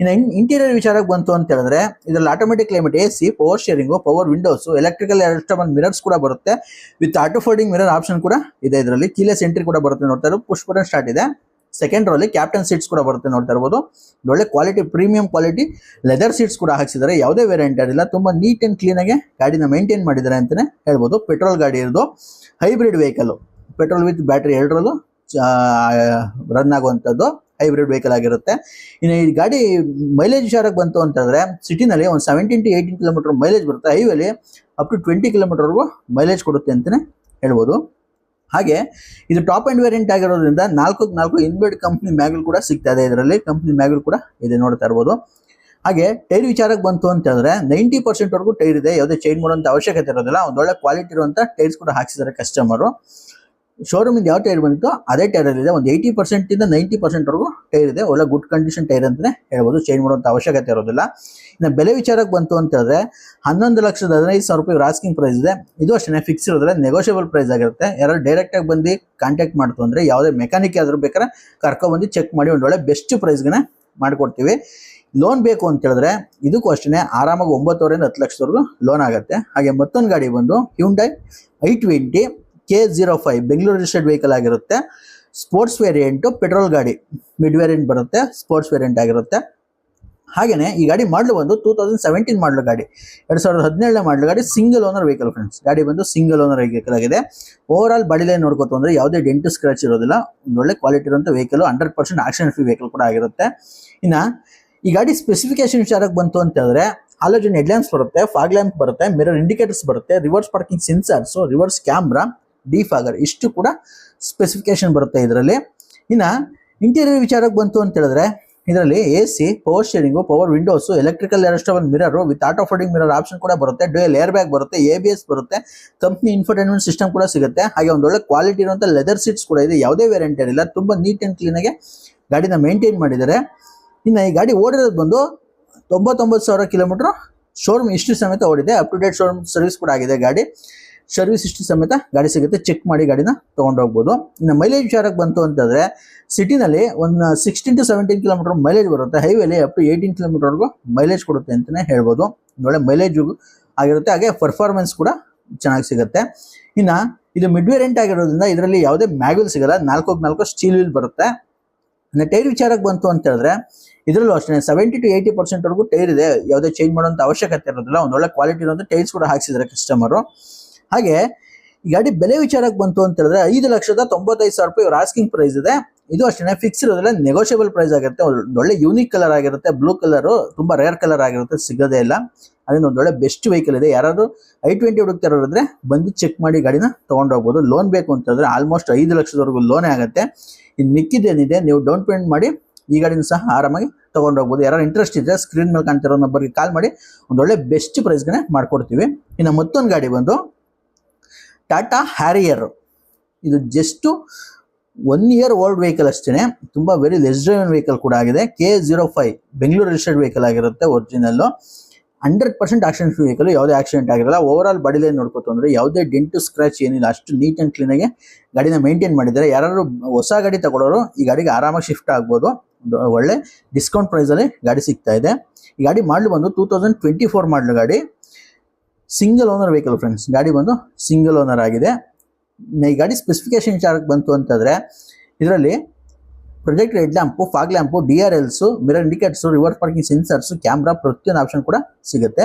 ಇನ್ನು ಇಂಟೀರಿಯರ್ ವಿಚಾರಕ್ಕೆ ಬಂತು ಅಂತ ಹೇಳಿದ್ರೆ ಇದರಲ್ಲಿ automatic climate AC, power steering, power windows, electrical adjustable mirrors ಕೂಡ ಬರುತ್ತೆ, with auto folding mirror option ಕೂಡ ಇದೆ ಇದರಲ್ಲಿ. ಕೀಲೆಸ್ ಎಂಟ್ರಿ ಕೂಡ ಬರುತ್ತೆ, ನೋಡ್ತಾ ಇರೋ ಪುಷ್ ಬಟನ್ ಸ್ಟಾರ್ಟ್ ಇದೆ. ಸೆಕೆಂಡ್ ರೋ ಅಲ್ಲಿ ಕ್ಯಾಪ್ಟನ್ ಸೀಟ್ಸ್ ಕೂಡ ಬರುತ್ತೆ, ನೋಡ್ತಾ ಇರ್ಬೋದು. ಒಳ್ಳೆ quality, premium quality leather seats ಕೂಡ ಹಾಕ್ಸಿದ್ದಾರೆ. ಯಾವುದೇ ವೇರಿಯಂಟ್ ಇಲ್ಲ, ತುಂಬಾ ನೀಟ್ ಅಂಡ್ ಕ್ಲೀನ್ ಆಗಿ ಗಾಡಿನ ಮೇಂಟೈನ್ ಮಾಡಿದ್ದಾರೆ ಅಂತಾನೆ ಹೇಳ್ಬೋದು. ಪೆಟ್ರೋಲ್ ಗಾಡಿ ಇರೋದು, hybrid vehicle, petrol with battery ಎರಡರಲ್ಲೂ ರನ್ ಆಗುವಂಥದ್ದು ಹೈಬ್ರಿಡ್ ವೆಹಿಕಲ್ ಆಗಿರುತ್ತೆ. ಇನ್ನು ಈ ಗಾಡಿ ಮೈಲೇಜ್ ವಿಚಾರಕ್ಕೆ ಬಂತು ಅಂತಂದ್ರೆ ಸಿಟಿನಲ್ಲಿ ಒಂದು 17 to 18 ಕಿಲೋಮೀಟರ್ ಮೈಲೇಜ್ ಬರುತ್ತೆ, ಹೈವೇಲಿ ಅಪ್ ಟು 20 ಕಿಲೋಮೀಟರ್ವರೆಗೂ ಮೈಲೇಜ್ ಕೊಡುತ್ತೆ ಅಂತಾನೆ ಹೇಳ್ಬೋದು. ಹಾಗೆ ಇದು ಟಾಪ್ ಅಂಡ್ ವೇರಿಯಂಟ್ ಆಗಿರೋದ್ರಿಂದ 4 ಇನ್ಬಿಲ್ಟ್ ಕಂಪ್ನಿ ಮ್ಯಾಗ್ಲ್ ಕೂಡ ಸಿಗ್ತಾ ಇದೆ. ಇದರಲ್ಲಿ ಕಂಪ್ನಿ ಮ್ಯಾಗ್ಲ್ ಕೂಡ ಇದೆ, ನೋಡ್ತಾ ಇರ್ಬೋದು. ಹಾಗೆ ಟೈರ್ ವಿಚಾರಕ್ಕೆ ಬಂತು ಅಂತ ಹೇಳಿದ್ರೆ 90% ವರೆಗೂ ಟೈರ್ ಇದೆ, ಯಾವುದೇ ಚೇಂಜ್ ಮಾಡುವಂತ ಅವಶ್ಯಕತೆ ಇರೋದಿಲ್ಲ. ಒಂದೊಳ್ಳೆ ಕ್ವಾಲಿಟಿ ಇರುವಂತ ಟೈರ್ಸ್ ಕೂಡ ಹಾಕ್ಸಿದ್ದಾರೆ ಕಸ್ಟಮರು. ಶೋರೂಮ್ ಇಂದ ಯಾವ ಟೈರ್ ಬಂತು ಅದೇ ಟೈರ್ ಅಲ್ಲಿ ಇದೆ. ಒಂದು 80% ಇಂದ 90% ವರೆಗೂ ಟೈರ್ ಇದೆ, ಒಳ್ಳೆ ಗುಡ್ ಕಂಡೀಷನ್ ಟೈರ್ ಅಂತಾನೆ ಹೇಳ್ಬೋದು, ಚೇಂಜ್ ಮಾಡುವಂತ ಅವಶ್ಯಕತೆ ಇರೋದಿಲ್ಲ. ಇನ್ನು ಬೆಲೆ ವಿಚಾರಕ್ಕೆ ಬಂತು ಅಂತ ಹೇಳಿದ್ರೆ 11,15,000 ರೂಪಾಯಿ ಆಸ್ಕಿಂಗ್ ಪ್ರೈಸ್ ಇದೆ. ಇದು ಅಷ್ಟೇ ಫಿಕ್ಸ್ ಇರೋದ್ರೆ ನೆಗೋಷಿಯಬಲ್ ಪ್ರೈಸ್ ಆಗಿರುತ್ತೆ. ಯಾರು ಡೈರೆಕ್ಟ್ ಆಗಿ ಬಂದು ಕಾಂಟ್ಯಾಕ್ಟ್ ಮಾಡ್ತು ಅಂದ್ರೆ ಯಾವುದೇ ಮೆಕ್ಯಾನಿಕ್ ಆದ್ರೂ ಬೇಕಾದ್ರೆ ಕರ್ಕೊಂಡ್ಬಂದು ಚೆಕ್ ಮಾಡಿ ಒಂದೊಳ್ಳೆ ಬೆಸ್ಟ್ ಪ್ರೈಸ್ಗೆ ಮಾಡ್ಕೊಡ್ತೀವಿ. ಲೋನ್ ಬೇಕು ಅಂತ ಹೇಳಿದ್ರೆ ಇದಕ್ಕೂ ಅಷ್ಟೇ ಆರಾಮಾಗಿ 9,500,000 10 ಲಕ್ಷದವರೆಗೂ ಲೋನ್ ಆಗುತ್ತೆ. ಹಾಗೆ ಮತ್ತೊಂದು ಗಾಡಿ ಬಂದು Hyundai i20 K05 Bengaluru registered vehicle ಆಗಿರುತ್ತೆ. ಸ್ಪೋರ್ಟ್ಸ್ ವೇರಿಯಂಟು, ಪೆಟ್ರೋಲ್ ಗಾಡಿ, ಮಿಡ್ ವೇರಿಯಂಟ್ ಬರುತ್ತೆ, ಸ್ಪೋರ್ಟ್ಸ್ ವೇರಿಯಂಟ್ ಆಗಿರುತ್ತೆ. ಹಾಗೇನೆ ಈ ಗಾಡಿ ಮಾಡಲು ಬಂದು 2017 ಮಾಡಲು ಗಾಡಿ, 2017 ಮಾಡಲು ಗಾಡಿ, ಸಿಂಗಲ್ ಓನರ್ ವೆಹಿಕಲ್ ಫ್ರೆಂಡ್ಸ್. ಗಾಡಿ ಬಂದು ಸಿಂಗಲ್ ಓನರ್ ವೆಹಿಕಲ್ ಆಗಿದೆ. ಓವರ್ ಆಲ್ ಬಾಡಿ ಲೈನ್ ನೋಡ್ಕೋತು ಅಂದ್ರೆ ಯಾವುದೇ ಡೆಂಟ್ ಸ್ಕ್ರಾಚ್ ಇರೋದಿಲ್ಲ, ಒಂದು ಒಳ್ಳೆ ಕ್ವಾಲಿಟಿ ಇರುವಂತ ವೆಹಿಕಲ್, 100% ಆಕ್ಷನ್ ಫ್ರೀ ವೆಹಿಕಲ್ ಕೂಡ ಆಗಿರುತ್ತೆ. ಇನ್ನ ಈ ಗಾಡಿ ಸ್ಪೆಸಿಫಿಕೇಶನ್ ವಿಚಾರಕ್ಕೆ ಬಂತು ಅಂತ ಹೇಳಿದ್ರೆ ಹಾಲೋಜನ್ ಹೆಡ್ಲ್ಯಾಂಪ್ಸ್ ಬರುತ್ತೆ, ಫಾಗ್ ಲ್ಯಾಂಪ್ ಬರುತ್ತೆ, ಮಿರರ್ ಇಂಡಿಕೇಟರ್ಸ್ ಬರುತ್ತೆ, reverse parking sensors, reverse camera, defogger, ಇಷ್ಟು ಕೂಡ ಸ್ಪೆಸಿಫಿಕೇಶನ್ ಬರುತ್ತೆ ಇದರಲ್ಲಿ. ಇನ್ನ ಇಂಟೀರಿಯರ್ ವಿಚಾರಕ್ಕೆ ಬಂತು ಅಂತ ಹೇಳಿದ್ರೆ ಇದರಲ್ಲಿ AC, power steering, power windows, electrical adjustable mirror with auto folding mirror option ಕೂಡ ಬರುತ್ತೆ, ಡ್ಯುಯಲ್ ಏರ್ ಬ್ಯಾಗ್ ಬರುತ್ತೆ, ABS ಬರುತ್ತೆ, ಕಂಪ್ನಿ ಇನ್ಫೋಟೈನ್ಮೆಂಟ್ ಸಿಸ್ಟಮ್ ಕೂಡ ಸಿಗುತ್ತೆ. ಹಾಗೆ ಒಂದು ಒಳ್ಳೆ ಕ್ವಾಲಿಟಿ ಇರುವಂತ ಲೆದರ್ ಸೀಟ್ಸ್ ಕೂಡ ಇದೆ, ಯಾವುದೇ ವೇರಿಯಂಟ್ ಇರಲಿಲ್ಲ, ತುಂಬಾ ನೀಟ್ ಅಂಡ್ ಕ್ಲೀನ್ ಆಗಿ ಗಾಡಿನ ಮೇಂಟೈನ್ ಮಾಡಿದ್ದಾರೆ. ಇನ್ನು ಈ ಗಾಡಿ ಓಡಿರೋದು ಬಂದು 99,000 ಕಿಲೋಮೀಟರ್ ಶೋರೂಮ್ ಹಿಸ್ಟ್ರಿ ಸಮೇತ ಓಡಿದೆ. Up to date showroom service ಕೂಡ ಆಗಿದೆ. ಗಾಡಿ ಸರ್ವಿಸ್ ಹಿಸ್ಟ್ರಿ ಸಮೇತ ಗಾಡಿ ಸಿಗುತ್ತೆ, ಚೆಕ್ ಮಾಡಿ ಗಾಡಿನ ತೊಗೊಂಡೋಗ್ಬೋದು. ಇನ್ನು ಮೈಲೇಜ್ ವಿಚಾರಕ್ಕೆ ಬಂತು ಅಂತಂದ್ರೆ ಸಿಟಿನಲ್ಲಿ ಒಂದು 16 to 17 ಕಿಲೋಮೀಟರ್ ಮೈಲೇಜ್ ಬರುತ್ತೆ, ಹೈವೇಲಿ ಅಪ್ ಟು 18 ಕಿಲೋಮೀಟರ್ವರೆಗೂ ಮೈಲೇಜ್ ಕೊಡುತ್ತೆ ಅಂತಾನೆ ಹೇಳ್ಬೋದು. ಒಳ್ಳೆ ಮೈಲೇಜ್ ಆಗಿರುತ್ತೆ, ಹಾಗೆ ಪರ್ಫಾರ್ಮೆನ್ಸ್ ಕೂಡ ಚೆನ್ನಾಗಿ ಸಿಗುತ್ತೆ. ಇನ್ನು ಇದು ಮಿಡ್ ವೇರಿಯಂಟ್ ಆಗಿರೋದ್ರಿಂದ ಇದರಲ್ಲಿ ಯಾವುದೇ ಮ್ಯಾಗ್ವಿಲ್ ಸಿಗಲ್ಲ, 4 ಸ್ಟೀಲ್ ವೀಲ್ ಬರುತ್ತೆ. ಇನ್ನು ಟೈರ್ ವಿಚಾರಕ್ಕೆ ಬಂತು ಅಂತ ಹೇಳಿದ್ರೆ ಇದರಲ್ಲೂ ಅಷ್ಟೇ 70 to 80% ವರೆಗೂ ಟೈರ್ ಇದೆ, ಯಾವುದೇ ಚೇಂಜ್ ಮಾಡುವಂತ ಅವಶ್ಯಕತೆ ಇರೋದಿಲ್ಲ. ಒಂದು ಒಳ್ಳೆ ಕ್ವಾಲಿಟಿ ಇರುವಂತ ಟೈರ್ಸ್ ಕೂಡ ಹಾಕ್ಸಿದ್ದಾರೆ ಕಸ್ಟಮರು. ಹಾಗೆ ಈ ಗಾಡಿ ಬೆಲೆ ವಿಚಾರಕ್ಕೆ ಬಂತು ಅಂತ ಹೇಳಿದ್ರೆ 5,95,000 ರೂಪಾಯಿ ಆಸ್ಕಿಂಗ್ ಪ್ರೈಸ್ ಇದೆ. ಇದು ಅಷ್ಟೇ ಫಿಕ್ಸ್ ಇರೋದಿಲ್ಲ, ನೆಗೋಷಿಯಬಲ್ ಪ್ರೈಸ್ ಆಗಿರುತ್ತೆ. ಒಳ್ಳೆ ಯೂನಿಕ್ ಕಲರ್ ಆಗಿರುತ್ತೆ, ಬ್ಲೂ ಕಲರ್, ತುಂಬಾ ರೇರ್ ಕಲರ್ ಆಗಿರುತ್ತೆ, ಸಿಗೋದೇ ಇಲ್ಲ. ಅದರಿಂದ ಒಂದು ಒಳ್ಳೆ ಬೆಸ್ಟ್ ವೆಹಿಕಲ್ ಇದೆ. ಯಾರಾದ್ರೂ i20 ಹುಡುಕ್ತಾ ಇರೋದ್ರೆ ಬಂದು ಚೆಕ್ ಮಾಡಿ ಗಾಡಿನ ತಗೊಂಡೋಗ್ಬೋದು. ಲೋನ್ ಬೇಕು ಅಂತಂದ್ರೆ ಆಲ್ಮೋಸ್ಟ್ 5 ಲಕ್ಷದವರೆಗೂ ಲೋನೇ ಆಗುತ್ತೆ. ಇನ್ನು ಮಿಕ್ಕಿದ್ದೇನಿದೆ ನೀವು ಡೌನ್ ಪೇಮೆಂಟ್ ಮಾಡಿ ಈ ಗಾಡಿನ ಸಹ ಆರಾಮಾಗಿ ತಗೊಂಡೋಗ್ಬೋದು. ಯಾರು ಇಂಟ್ರೆಸ್ಟ್ ಇದ್ರೆ ಸ್ಕ್ರೀನ್ ಮೇಲೆ ಕಾಣ್ತಿರೋ ನಂಬರ್ಗೆ ಕಾಲ್ ಮಾಡಿ ಒಂದೊಳ್ಳೆ ಬೆಸ್ಟ್ ಪ್ರೈಸ್ಗೆ ಮಾಡ್ಕೊಡ್ತೀವಿ. ಇನ್ನು ಮತ್ತೊಂದು ಗಾಡಿ ಬಂದು ಟಾಟಾ ಹ್ಯಾರಿಯರ್. ಇದು ಜಸ್ಟ್ 1 year ಓಲ್ಡ್ ವೆಹಿಕಲ್ ಅಷ್ಟೇ, ತುಂಬಾ ವೆರಿ ಲೆಸ್ ಡ್ರೈವನ್ ವೆಹಿಕಲ್ ಕೂಡ ಆಗಿದೆ. K05 ಬೆಂಗಳೂರು ರಿಜಿಸ್ಟರ್ಡ್ ವೆಹಿಕಲ್ ಆಗಿರುತ್ತೆ, ಒರಿಜಿನಲ್ 100% ಆಕ್ಷನ್ ಫ್ರೀ ವೆಹಿಕಲ್, ಯಾವುದೇ ಆಕ್ಸಿಡೆಂಟ್ ಆಗಿರಲ್ಲ. ಓವರ್ ಆಲ್ ಬಾಡಿ ಲೈನ್ ನೋಡ್ಕೊತು ಅಂದ್ರೆ ಯಾವುದೇ ಡೆಂಟು ಸ್ಕ್ರಾಚ್ ಏನಿಲ್ಲ, ಅಷ್ಟು ನೀಟ್ ಅಂಡ್ ಕ್ಲೀನ್ ಆಗಿ ಗಾಡಿನ ಮೇಂಟೈನ್ ಮಾಡಿದ್ದಾರೆ. ಯಾರು ಹೊಸ ಗಾಡಿ ತಗೊಳ್ಳೋರು ಈ ಗಾಡಿಗೆ ಆರಾಮಾಗಿ ಶಿಫ್ಟ್ ಆಗ್ಬೋದು. ಒಳ್ಳೆ ಡಿಸ್ಕೌಂಟ್ ಪ್ರೈಸ್ ಅಲ್ಲಿ ಗಾಡಿ ಸಿಗ್ತಾ ಇದೆ. ಈ ಗಾಡಿ ಮಾಡಲು ಬಂದು 2024 ಮಾಡಲು ಗಾಡಿ, ಸಿಂಗಲ್ ಓನರ್ ವೆಹಿಕಲ್ ಫ್ರೆಂಡ್ಸ್. ಗಾಡಿ ಬಂದು ಸಿಂಗಲ್ ಓನರ್ ಆಗಿದೆ. ಈ ಗಾಡಿ ಸ್ಪೆಸಿಫಿಕೇಶನ್ ವಿಚಾರಕ್ಕೆ ಬಂತು ಅಂತಂದ್ರೆ ಇದರಲ್ಲಿ project head lamp, fog lamp, DRLs, mirror indicators, reverse parking sensors, camera, ಪ್ರತಿಯೊಂದು ಆಪ್ಷನ್ ಕೂಡ ಸಿಗುತ್ತೆ.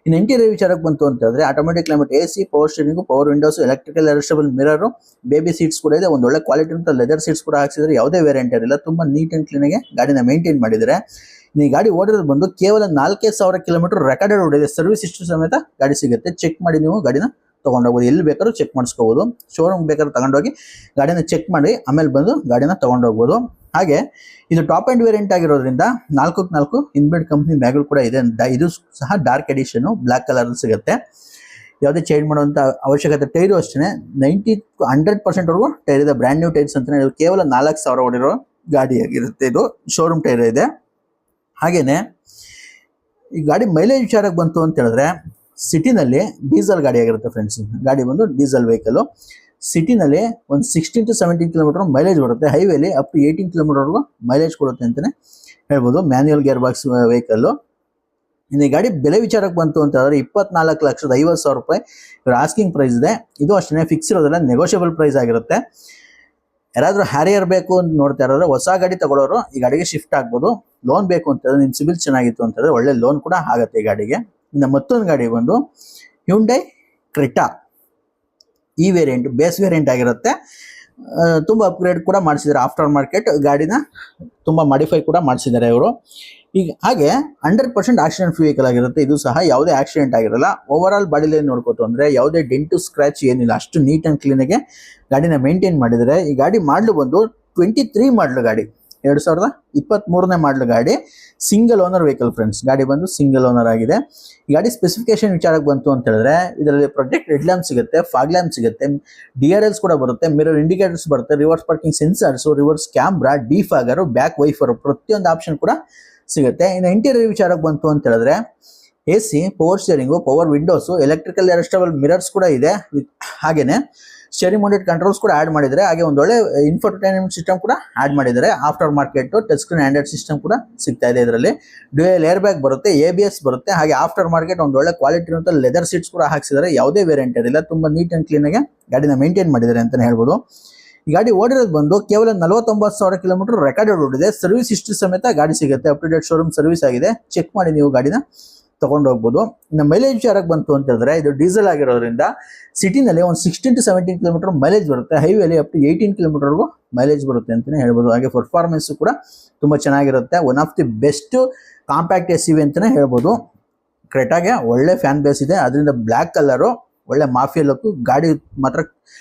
ಇನ್ನು ಇಂಟೀರಿಯರ್ ವಿಚಾರಕ್ಕೆ ಬಂತು ಅಂತಂದ್ರೆ automatic climate, AC, power steering, power windows, electrical adjustable mirror, baby seats ಕೂಡ ಇದೆ. ಒಂದು ಒಳ್ಳೆ ಕ್ವಾಲಿಟಿ ಅಂತ ಲೆದರ್ ಸೀಟ್ಸ್ ಕೂಡ ಹಾಕ್ಸಿದ್ರೆ, ಯಾವುದೇ ವೇರಿಯಂಟ್ ಇರಲಿಲ್ಲ, ತುಂಬಾ ನೀಟ್ ಅಂಡ್ ಕ್ಲೀನ್ ಆಗಿ ಗಾಡಿನ ಮೇಂಟೈನ್ ಮಾಡಿದ್ದಾರೆ. ಈ ಗಾಡಿ ಓಡಿರೋದು ಬಂದು ಕೇವಲ 4,000 ಕಿಲೋಮೀಟರ್ ರೆಕಾರ್ಡೆಡ್ ಓಡಿದೆ. ಸರ್ವಿಸ್ ಹಿಸ್ಟ್ರಿ ಸಮೇತ ಗಾಡಿ ಸಿಗುತ್ತೆ, ಚೆಕ್ ಮಾಡಿ ನೀವು ಗಾಡಿನ ತಗೊಂಡೋಗ್ಬೋದು. ಎಲ್ಲಿ ಬೇಕಾದ್ರೂ ಚೆಕ್ ಮಾಡಿಸ್ಕೋಬಹುದು. ಶೋರೂಮ್ ಬೇಕಾದ್ರೂ ತಗೊಂಡೋಗಿ ಗಾಡಿನ ಚೆಕ್ ಮಾಡಿ ಆಮೇಲೆ ಬಂದು ಗಾಡಿನ ತಗೊಂಡೋಗ್ಬೋದು. ಹಾಗೆ ಇದು ಟಾಪ್ ಅಂಡ್ ವೇರಿಯಂಟ್ ಆಗಿರೋದ್ರಿಂದ 4 ಇನ್ಬಿಲ್ಟ್ ಕಂಪ್ನಿ ಬ್ಯಾಗ್ಗಳು ಕೂಡ ಇದೆ. ಇದು ಸಹ ಡಾರ್ಕ್ ಎಡಿಷನ್, ಬ್ಲಾಕ್ ಕಲರ್ ಸಿಗುತ್ತೆ, ಯಾವುದೇ ಚೇಂಜ್ ಮಾಡುವಂತ ಅವಶ್ಯಕತೆ. ಟೈರು ಅಷ್ಟೇ 90 to 100% ವರೆಗೂ ಟೈರ್ ಇದೆ. ಬ್ರ್ಯಾಂಡ್ ನ್ಯೂ ಟೈರ್ಸ್ ಅಂತಾನೆ, ಕೇವಲ 4,000 ಓಡಿರೋ ಗಾಡಿ ಆಗಿರುತ್ತೆ. ಇದು ಶೋರೂಮ್ ಟೈರ್ ಇದೆ. ಹಾಗೇನೆ ಈ ಗಾಡಿ ಮೈಲೇಜ್ ವಿಚಾರಕ್ಕೆ ಬಂತು ಅಂತ ಹೇಳಿದ್ರೆ ಸಿಟಿನಲ್ಲಿ ಡೀಸೆಲ್ ಗಾಡಿ ಆಗಿರುತ್ತೆ ಫ್ರೆಂಡ್ಸ್. ಗಾಡಿ ಬಂದು ಡೀಸೆಲ್ ವೆಹಿಕಲ್, ಸಿಟಿನಲ್ಲಿ ಒಂದು 16 to 17 ಕಿಲೋಮೀಟರ್ ಮೈಲೇಜ್ ಬರುತ್ತೆ, ಹೈವೇಲಿ ಅಪ್ ಟು 18 ಕಿಲೋಮೀಟರ್ವರೆಗೂ ಮೈಲೇಜ್ ಕೊಡುತ್ತೆ ಅಂತಾನೆ ಹೇಳ್ಬೋದು. Manual gear box vehicle. ಇನ್ನು ಈ ಗಾಡಿ ಬೆಲೆ ವಿಚಾರಕ್ಕೆ ಬಂತು ಅಂತ ಹೇಳಿದ್ರೆ 24,50,000 ರೂಪಾಯಿ ಆಸ್ಕಿಂಗ್ ಪ್ರೈಸ್ ಇದೆ. ಇದು ಅಷ್ಟೇ ಫಿಕ್ಸ್ ಇರೋದಿಲ್ಲ, ನೆಗೋಷಿಯಬಲ್ ಪ್ರೈಸ್ ಆಗಿರುತ್ತೆ. ಯಾರಾದರೂ ಹ್ಯಾರಿಯರ್ ಬೇಕು ಅಂತ ನೋಡ್ತಾ ಇರೋದ್ರೆ ಹೊಸ ಗಾಡಿ ತಗೊಳ್ಳೋರು ಈ ಗಾಡಿಗೆ ಶಿಫ್ಟ್ ಆಗ್ಬೋದು. ಲೋನ್ ಬೇಕು ಅಂತಂದ್ರೆ ನಿಮ್ಮ ಸಿಬಿಲ್ ಚೆನ್ನಾಗಿತ್ತು ಅಂತಂದ್ರೆ ಒಳ್ಳೆ ಲೋನ್ ಕೂಡ ಆಗುತ್ತೆ ಈ ಗಾಡಿಗೆ. ಇನ್ನು ಮತ್ತೊಂದು ಗಾಡಿ ಬಂದು ಹ್ಯುಂಡೈ ಕ್ರೆಟಾ. ಈ ವೇರಿಯಂಟ್ ಬೇಸ್ ವೇರಿಯಂಟ್ ಆಗಿರುತ್ತೆ. ತುಂಬ ಅಪ್ಗ್ರೇಡ್ ಕೂಡ ಮಾಡಿಸಿದ್ದಾರೆ. ಆಫ್ಟರ್ ಮಾರ್ಕೆಟ್ ಗಾಡಿನ ತುಂಬ ಮಾಡಿಫೈ ಕೂಡ ಮಾಡಿಸಿದ್ದಾರೆ ಇವರು. ಈಗ ಹಾಗೆ 100% ಆಕ್ಸಿಡೆಂಟ್ ಫ್ರೀ ವೆಹಿಕಲ್ ಆಗಿರುತ್ತೆ. ಇದು ಸಹ ಯಾವುದೇ ಆಕ್ಸಿಡೆಂಟ್ ಆಗಿರಲ್ಲ. ಓವರ್ ಆಲ್ ಬಾಡಿ ಲೈನ್ ನೋಡ್ಕೋತು ಅಂದರೆ ಯಾವುದೇ ಡೆಂಟು ಸ್ಕ್ರಾಚ್ ಏನಿಲ್ಲ. ಅಷ್ಟು ನೀಟ್ ಆ್ಯಂಡ್ ಕ್ಲೀನಾಗೆ ಗಾಡಿನ ಮೇಂಟೈನ್ ಮಾಡಿದ್ದಾರೆ. ಈ ಗಾಡಿ ಮಾಡಲು ಬಂದು 23 ಮಾಡಲು ಗಾಡಿ, 2023ನೇ ಮಾಡಲು ಗಾಡಿ. Single owner vehicle friends. ಗಾಡಿ ಬಂದು ಸಿಂಗಲ್ ಓನರ್ ಆಗಿದೆ. ಈ ಗಾಡಿ ಸ್ಪೆಸಿಫಿಕೇಶನ್ ವಿಚಾರಕ್ಕೆ ಬಂತು ಅಂತ ಹೇಳಿದ್ರೆ ಇದರಲ್ಲಿ ಪ್ರೊಜೆಕ್ಟ್ ಹೆಡ್ ಲ್ಯಾಂಪ್ ಸಿಗುತ್ತೆ, ಫಾಗ್ ಲ್ಯಾಂಪ್ ಸಿಗುತ್ತೆ, DRLs ಕೂಡ ಬರುತ್ತೆ, ಮಿರರ್ ಇಂಡಿಕೇಟರ್ಸ್ ಬರುತ್ತೆ, reverse parking sensors, reverse camera, defogger, back wiper ಪ್ರತಿಯೊಂದು ಆಪ್ಷನ್ ಕೂಡ ಸಿಗುತ್ತೆ. ಇನ್ನು ಇಂಟೀರಿಯರ್ ವಿಚಾರಕ್ಕೆ ಬಂತು ಅಂತ ಹೇಳಿದ್ರೆ AC, power steering, power windows, electrical adjustable mirrors ಕೂಡ ಇದೆ. ಹಾಗೇನೆ ಸ್ಟೇರಿಂಗ್ ಮೌಂಟೆಡ್ ಕಂಟ್ರೋಲ್ಸ್ ಕೂಡ ಆಡ್ ಮಾಡಿದ್ದಾರೆ. ಹಾಗೆ ಒಂದು ಒಳ್ಳೆ ಇನ್ಫೋಟೈನ್ಮೆಂಟ್ ಸಿಸ್ಟಮ್ ಕೂಡ ಆಡ್ ಮಾಡಿದ್ದಾರೆ. After market touch screen Android system ಕೂಡ ಸಿಗ್ತಾ ಇದೆ. ಇದರಲ್ಲಿ ಡ್ಯುಯಲ್ ಏರ್ ಬ್ಯಾಗ್ ಬರುತ್ತೆ, ABS ಬರುತ್ತೆ. ಹಾಗೆ ಆಫ್ಟರ್ ಮಾರ್ಕೆಟ್ ಒಂದು ಒಳ್ಳೆ ಕ್ವಾಲಿಟಿ ಇರುವಂತ ಲೆದರ್ ಸೀಟ್ಸ್ ಕೂಡ ಹಾಕ್ಸಿದ್ದಾರೆ. ಯಾವುದೇ ವೇರಿಯಂಟ್ ಇರಲಿಲ್ಲ, ತುಂಬಾ ನೀಟ್ ಅಂಡ್ ಕ್ಲೀನ್ ಆಗಿ ಗಾಡಿನ ಮೇಂಟೈನ್ ಮಾಡಿದ್ದಾರೆ ಅಂತಾನೆ ಹೇಳ್ಬೋದು. ಈ ಗಾಡಿ ಓಡಿರೋದು ಬಂದು ಕೇವಲ 49,000 ಕಿಲೋಮೀಟರ್ ರೆಕಾರ್ಡೆಡ್ ಓಡಿದೆ. ಸರ್ವಿಸ್ ಹಿಸ್ಟ್ರಿ ಸಮೇತ ಗಾಡಿ ಸಿಗುತ್ತೆ. Up to date showroom service ಆಗಿದೆ. ಚೆಕ್ ಮಾಡಿ ನೀವು ಗಾಡಿನ ತಗೊಂಡು ಹೋಗ್ಬೋದು. ಇನ್ನು ಮೈಲೇಜ್ ವಿಚಾರಕ್ಕೆ ಬಂತು ಅಂತ ಹೇಳಿದ್ರೆ ಇದು ಡೀಸೆಲ್ ಆಗಿರೋದ್ರಿಂದ ಸಿಟಿನಲ್ಲಿ ಒಂದು 16 to 17 ಕಿಲೋಮೀಟರ್ ಮೈಲೇಜ್ ಬರುತ್ತೆ. ಹೈವೇಲಿ ಅಪ್ ಟು 18 ಕಿಲೋಮೀಟರ್ವರೆಗೂ ಮೈಲೇಜ್ ಬರುತ್ತೆ ಅಂತಲೇ ಹೇಳ್ಬೋದು. ಹಾಗೆ ಪರ್ಫಾರ್ಮೆನ್ಸ್ ಕೂಡ ತುಂಬ ಚೆನ್ನಾಗಿರುತ್ತೆ. One of the best compact SUV ಅಂತಲೇ ಹೇಳ್ಬೋದು. ಕ್ರೆಟಾಗೆ ಒಳ್ಳೆ ಫ್ಯಾನ್ ಬೇಸ್ ಇದೆ. ಅದರಿಂದ ಬ್ಲ್ಯಾಕ್ ಕಲರು ಒಳ್ಳೆ ಮಾಫಿಯಾ ಲುಕ್. ಗಾಡಿ ಮಾತ್ರ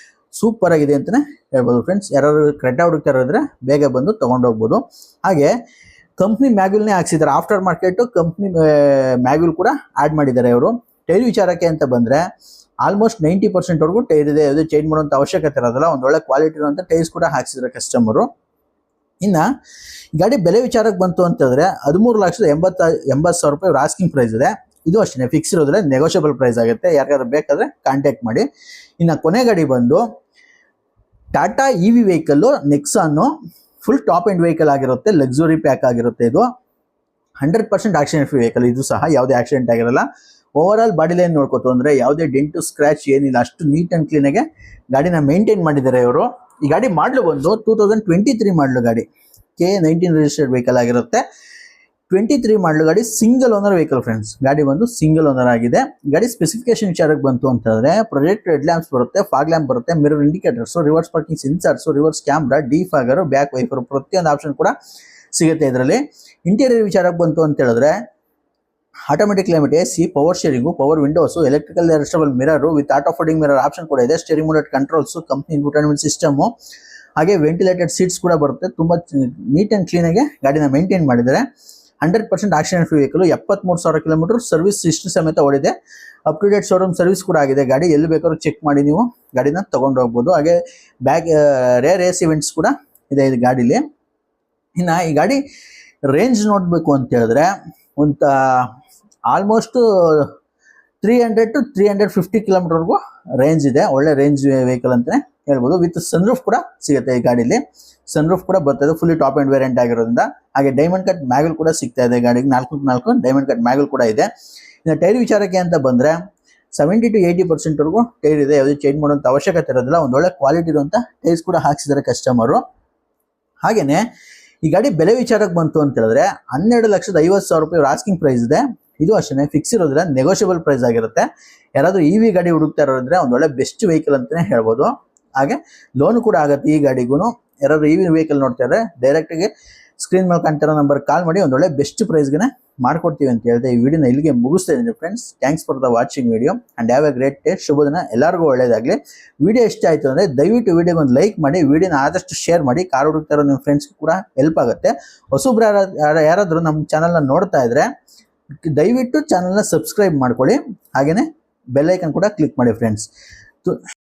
ಸೂಪರ್ ಆಗಿದೆ ಅಂತಲೇ ಹೇಳ್ಬೋದು ಫ್ರೆಂಡ್ಸ್. ಯಾರು ಕ್ರೆಟಾ ಹುಡುಕ್ತಾ ಇರೋದ್ರೆ ಬೇಗ ಬಂದು ತೊಗೊಂಡು ಹೋಗ್ಬೋದು. ಹಾಗೆ ಕಂಪ್ನಿ ಮ್ಯಾಗ್ಯೂಲ್ನೇ ಹಾಕ್ಸಿದ್ದಾರೆ. ಆಫ್ಟರ್ ಮಾರ್ಕೆಟ್ ಕಂಪ್ನಿ ಮ್ಯಾಗ್ಯೂಲ್ ಕೂಡ ಆ್ಯಡ್ ಮಾಡಿದ್ದಾರೆ ಇವರು. ಟೈರ್ ವಿಚಾರಕ್ಕೆ ಅಂತ ಬಂದರೆ ಆಲ್ಮೋಸ್ಟ್ 90% ಟೈರ್ ಇದೆ. ಯಾವುದೇ ಚೇಂಜ್ ಮಾಡುವಂಥ ಅವಶ್ಯಕತೆ ಇರೋದಿಲ್ಲ. ಒಂದು ಒಳ್ಳೆ ಕ್ವಾಲಿಟಿ ಇರುವಂಥ ಟೈರ್ಸ್ ಕೂಡ ಹಾಕ್ಸಿದ್ದಾರೆ ಕಸ್ಟಮರು. ಇನ್ನು ಗಾಡಿ ಬೆಲೆ ವಿಚಾರಕ್ಕೆ ಬಂತು ಅಂತಂದರೆ 13,80,000 ರೂಪಾಯಿ ಆಸ್ಕಿಂಗ್ ಪ್ರೈಸ್ ಇದೆ. ಇದು ಅಷ್ಟೇ ಫಿಕ್ಸ್ ಇರೋದ್ರೆ ನೆಗೋಷಿಯಬಲ್ ಪ್ರೈಸ್ ಆಗುತ್ತೆ. ಯಾರಿಗಾದ್ರು ಬೇಕಾದರೆ ಕಾಂಟ್ಯಾಕ್ಟ್ ಮಾಡಿ. ಇನ್ನು ಕೊನೆ ಗಾಡಿ ಬಂದು ಟಾಟಾ EV ವೆಹಿಕಲ್ಲು ನೆಕ್ಸಾನ್ನು. ಫುಲ್ ಟಾಪ್ ಎಂಡ್ ವೆಹಿಕಲ್ ಆಗಿರುತ್ತೆ. ಲಕ್ಸುರಿ ಪ್ಯಾಕ್ ಆಗಿರುತ್ತೆ. ಇದು 100% ಆಕ್ಸಿಡೆಂಟ್ ಫ್ರೀ ವೆಹಿಕಲ್. ಇದು ಸಹ ಯಾವುದೇ ಆಕ್ಸಿಡೆಂಟ್ ಆಗಿರಲ್ಲ. ಓವರ್ ಆಲ್ ಬಾಡಿ ಲೈನ್ ನೋಡ್ಕೋತು ಅಂದರೆ ಯಾವುದೇ ಡೆಂಟು ಸ್ಕ್ರಾಚ್ ಏನಿಲ್ಲ. ಅಷ್ಟು ನೀಟ್ ಆ್ಯಂಡ್ ಕ್ಲೀನಾಗೆ ಗಾಡಿನ ಮೇಂಟೈನ್ ಮಾಡಿದ್ದಾರೆ ಇವರು. ಈ ಗಾಡಿ ಮಾಡಲು ಬಂದು 2023 ಮಾಡಲು ಗಾಡಿ. K19 ರಿಜಿಸ್ಟರ್ಡ್ ವೆಹಿಕಲ್ ಆಗಿರುತ್ತೆ. 23 ಮಾಡಲು ಗಾಡಿ ಸಿಂಗಲ್ ಓನರ್ ವೆಹಿಕಲ್ ಫ್ರೆಂಡ್ಸ್. ಗಾಡಿ ಬಂದು ಸಿಂಗಲ್ ಓನರ್ ಆಗಿದೆ. ಗಾಡಿ ಸ್ಪೆಸಿಫಿಕೇಶನ್ ವಿಚಾರಕ್ಕೆ ಬಂತು ಅಂತಂದ್ರೆ ಪ್ರೊಜೆಕ್ಟ್ ಹೆಡ್ ಲ್ಯಾಂಪ್ಸ್ ಬರುತ್ತೆ, ಫಾಗ್ ಲ್ಯಾಂಪ್ ಬರುತ್ತೆ, mirror indicators, reverse parking sensors, reverse camera, defogger, back wiper ಪ್ರತಿಯೊಂದು ಆಪ್ಷನ್ ಕೂಡ ಸಿಗುತ್ತೆ ಇದರಲ್ಲಿ. ಇಂಟೀರಿಯರ್ ವಿಚಾರಕ್ಕೆ ಬಂತು ಅಂತ ಹೇಳಿದ್ರೆ automatic climate AC, power steering, power windows, electrical adjustable mirror with auto folding mirror option ಕೂಡ ಇದೆ. Steering mounted controls, company infotainment system, ಹಾಗೆ ವೆಂಟಿಲೇಟೆಡ್ ಸೀಟ್ಸ್ ಕೂಡ ಬರುತ್ತೆ. ತುಂಬ ನೀಟ್ ಆ್ಯಂಡ್ ಕ್ಲೀನಾಗಿ ಗಾಡಿನ ಮೇಂಟೈನ್ ಮಾಡಿದ್ದಾರೆ. 100% accident free vehicle. 73,000 kilometre service history ಸಮೇತ ಓಡಿದೆ. Up to date showroom service ಕೂಡ ಆಗಿದೆ. ಗಾಡಿ ಎಲ್ಲಿ ಬೇಕಾದ್ರೂ ಚೆಕ್ ಮಾಡಿ ನೀವು ಗಾಡಿನ ತೊಗೊಂಡು ಹೋಗ್ಬೋದು. ಹಾಗೆ ರೇರ್ AC ಇವೆಂಟ್ಸ್ ಕೂಡ ಇದೆ ಈ ಗಾಡೀಲಿ. ಇನ್ನು ಈ ಗಾಡಿ ರೇಂಜ್ ನೋಡಬೇಕು ಅಂತ ಹೇಳಿದ್ರೆ ಒಂದು ಆಲ್ಮೋಸ್ಟ್ 300 to 350 ಕಿಲೋಮೀಟರ್ವರೆಗೂ ರೇಂಜ್ ಇದೆ. ಒಳ್ಳೆ ರೇಂಜ್ ವೆಹಿಕಲ್ ಅಂತಲೇ ಹೇಳ್ಬೋದು. ವಿತ್ ಸನ್ರೂಫ್ ಕೂಡ ಸಿಗುತ್ತೆ ಈ ಗಾಡೀಲಿ. ಸನ್ರೂಫ್ ಕೂಡ ಬರ್ತದೆ. ಫುಲ್ಲಿ ಟಾಪ್ ಎಂಡ್ ವೇರಿಯಂಟ್ ಆಗಿರೋದ್ರಿಂದ. ಹಾಗೆ ಡೈಮಂಡ್ ಕಟ್ ಮ್ಯಾಗಲ್ ಕೂಡ ಸಿಗ್ತಾ ಇದೆ ಗಾಡಿಗೆ. 4x4 ಡೈಮಂಡ್ ಕಟ್ ಮ್ಯಾಗಲ್ ಕೂಡ ಇದೆ. ಇನ್ನು ಟೈರ್ ವಿಚಾರಕ್ಕೆ ಅಂತ ಬಂದರೆ 70 to 80% ಟೈರ್ ಇದೆ. ಯಾವುದೇ ಚೇಂಜ್ ಮಾಡುವಂಥ ಅವಶ್ಯಕತೆ ಇರೋದಿಲ್ಲ. ಒಂದು ಒಳ್ಳೆ ಕ್ವಾಲಿಟಿ ಇರುವಂಥ ಟೈರ್ಸ್ ಕೂಡ ಹಾಕ್ಸಿದ್ದಾರೆ ಕಸ್ಟಮರು. ಹಾಗೆಯೇ ಈ ಗಾಡಿ ಬೆಲೆ ವಿಚಾರಕ್ಕೆ ಬಂತು ಅಂತ ಹೇಳಿದ್ರೆ 12,50,000 ರೂಪಾಯಿ ಆಸ್ಕಿಂಗ್ ಪ್ರೈಸ್ ಇದೆ. ಇದು ಅಷ್ಟೇ ಫಿಕ್ಸ್ ಇರೋದಿಲ್ಲ, ನೆಗೋಷಿಯಬಲ್ ಪ್ರೈಸ್ ಆಗಿರುತ್ತೆ. ಯಾರಾದರೂ EV ಗಾಡಿ ಹುಡುಕ್ತಾ ಇರೋದ್ರೆ ಒಂದು ಒಳ್ಳೆ ಬೆಸ್ಟ್ ವೆಹಿಕಲ್ ಅಂತಲೇ ಹೇಳ್ಬೋದು. ಹಾಗೆ ಲೋನ್ ಕೂಡ ಆಗುತ್ತೆ ಈ ಗಾಡಿಗೂ. ಯಾರಾದರೂ EV ವೆಹಿಕಲ್ ನೋಡ್ತಾ ಇದ್ರೆ ಡೈರೆಕ್ಟಾಗಿ ಸ್ಕ್ರೀನ್ ಮೇಲೆ ಕಾಣ್ತಿರೋ ನಂಬರ್ ಕಾಲ್ ಮಾಡಿ ಒಂದು ಒಳ್ಳೆ ಬೆಸ್ಟ್ ಪ್ರೈಸ್ಗೆ ಮಾಡ್ಕೊಡ್ತೀವಿ ಅಂತ ಹೇಳ್ದೆ ಈ ವಿಡಿಯೋನ ಇಲ್ಲಿಗೆ ಮುಗಿಸ್ತಾ ಇದ್ದೀನಿ friends. Thanks for the watching video and have a great day. ಶುಭ ದಿನ ಎಲ್ಲರಿಗೂ ಒಳ್ಳೇದಾಗಲಿ. ವಿಡಿಯೋ ಇಷ್ಟ ಆಯಿತು ಅಂದರೆ ದಯವಿಟ್ಟು ವಿಡಿಯೋಗೆ ಒಂದು ಲೈಕ್ ಮಾಡಿ, ವಿಡಿಯೋನ ಆದಷ್ಟು ಶೇರ್ ಮಾಡಿ. ಕಾರ್ ಹುಡುಕ್ತಾ ಇರೋ ನಿಮ್ಮ ಫ್ರೆಂಡ್ಸ್ಗೂ ಕೂಡ ಹೆಲ್ಪ್ ಆಗುತ್ತೆ. ಹೊಸಬ್ರು ಯಾರಾದರೂ ನಮ್ಮ ಚಾನಲ್ನ ನೋಡ್ತಾ ಇದ್ರೆ ದಯವಿಟ್ಟು ಚಾನಲ್ನ ಸಬ್ಸ್ಕ್ರೈಬ್ ಮಾಡ್ಕೊಳ್ಳಿ. ಹಾಗೆಯೇ ಬೆಲ್ ಐಕನ್ ಕೂಡ ಕ್ಲಿಕ್ ಮಾಡಿ ಫ್ರೆಂಡ್ಸ್.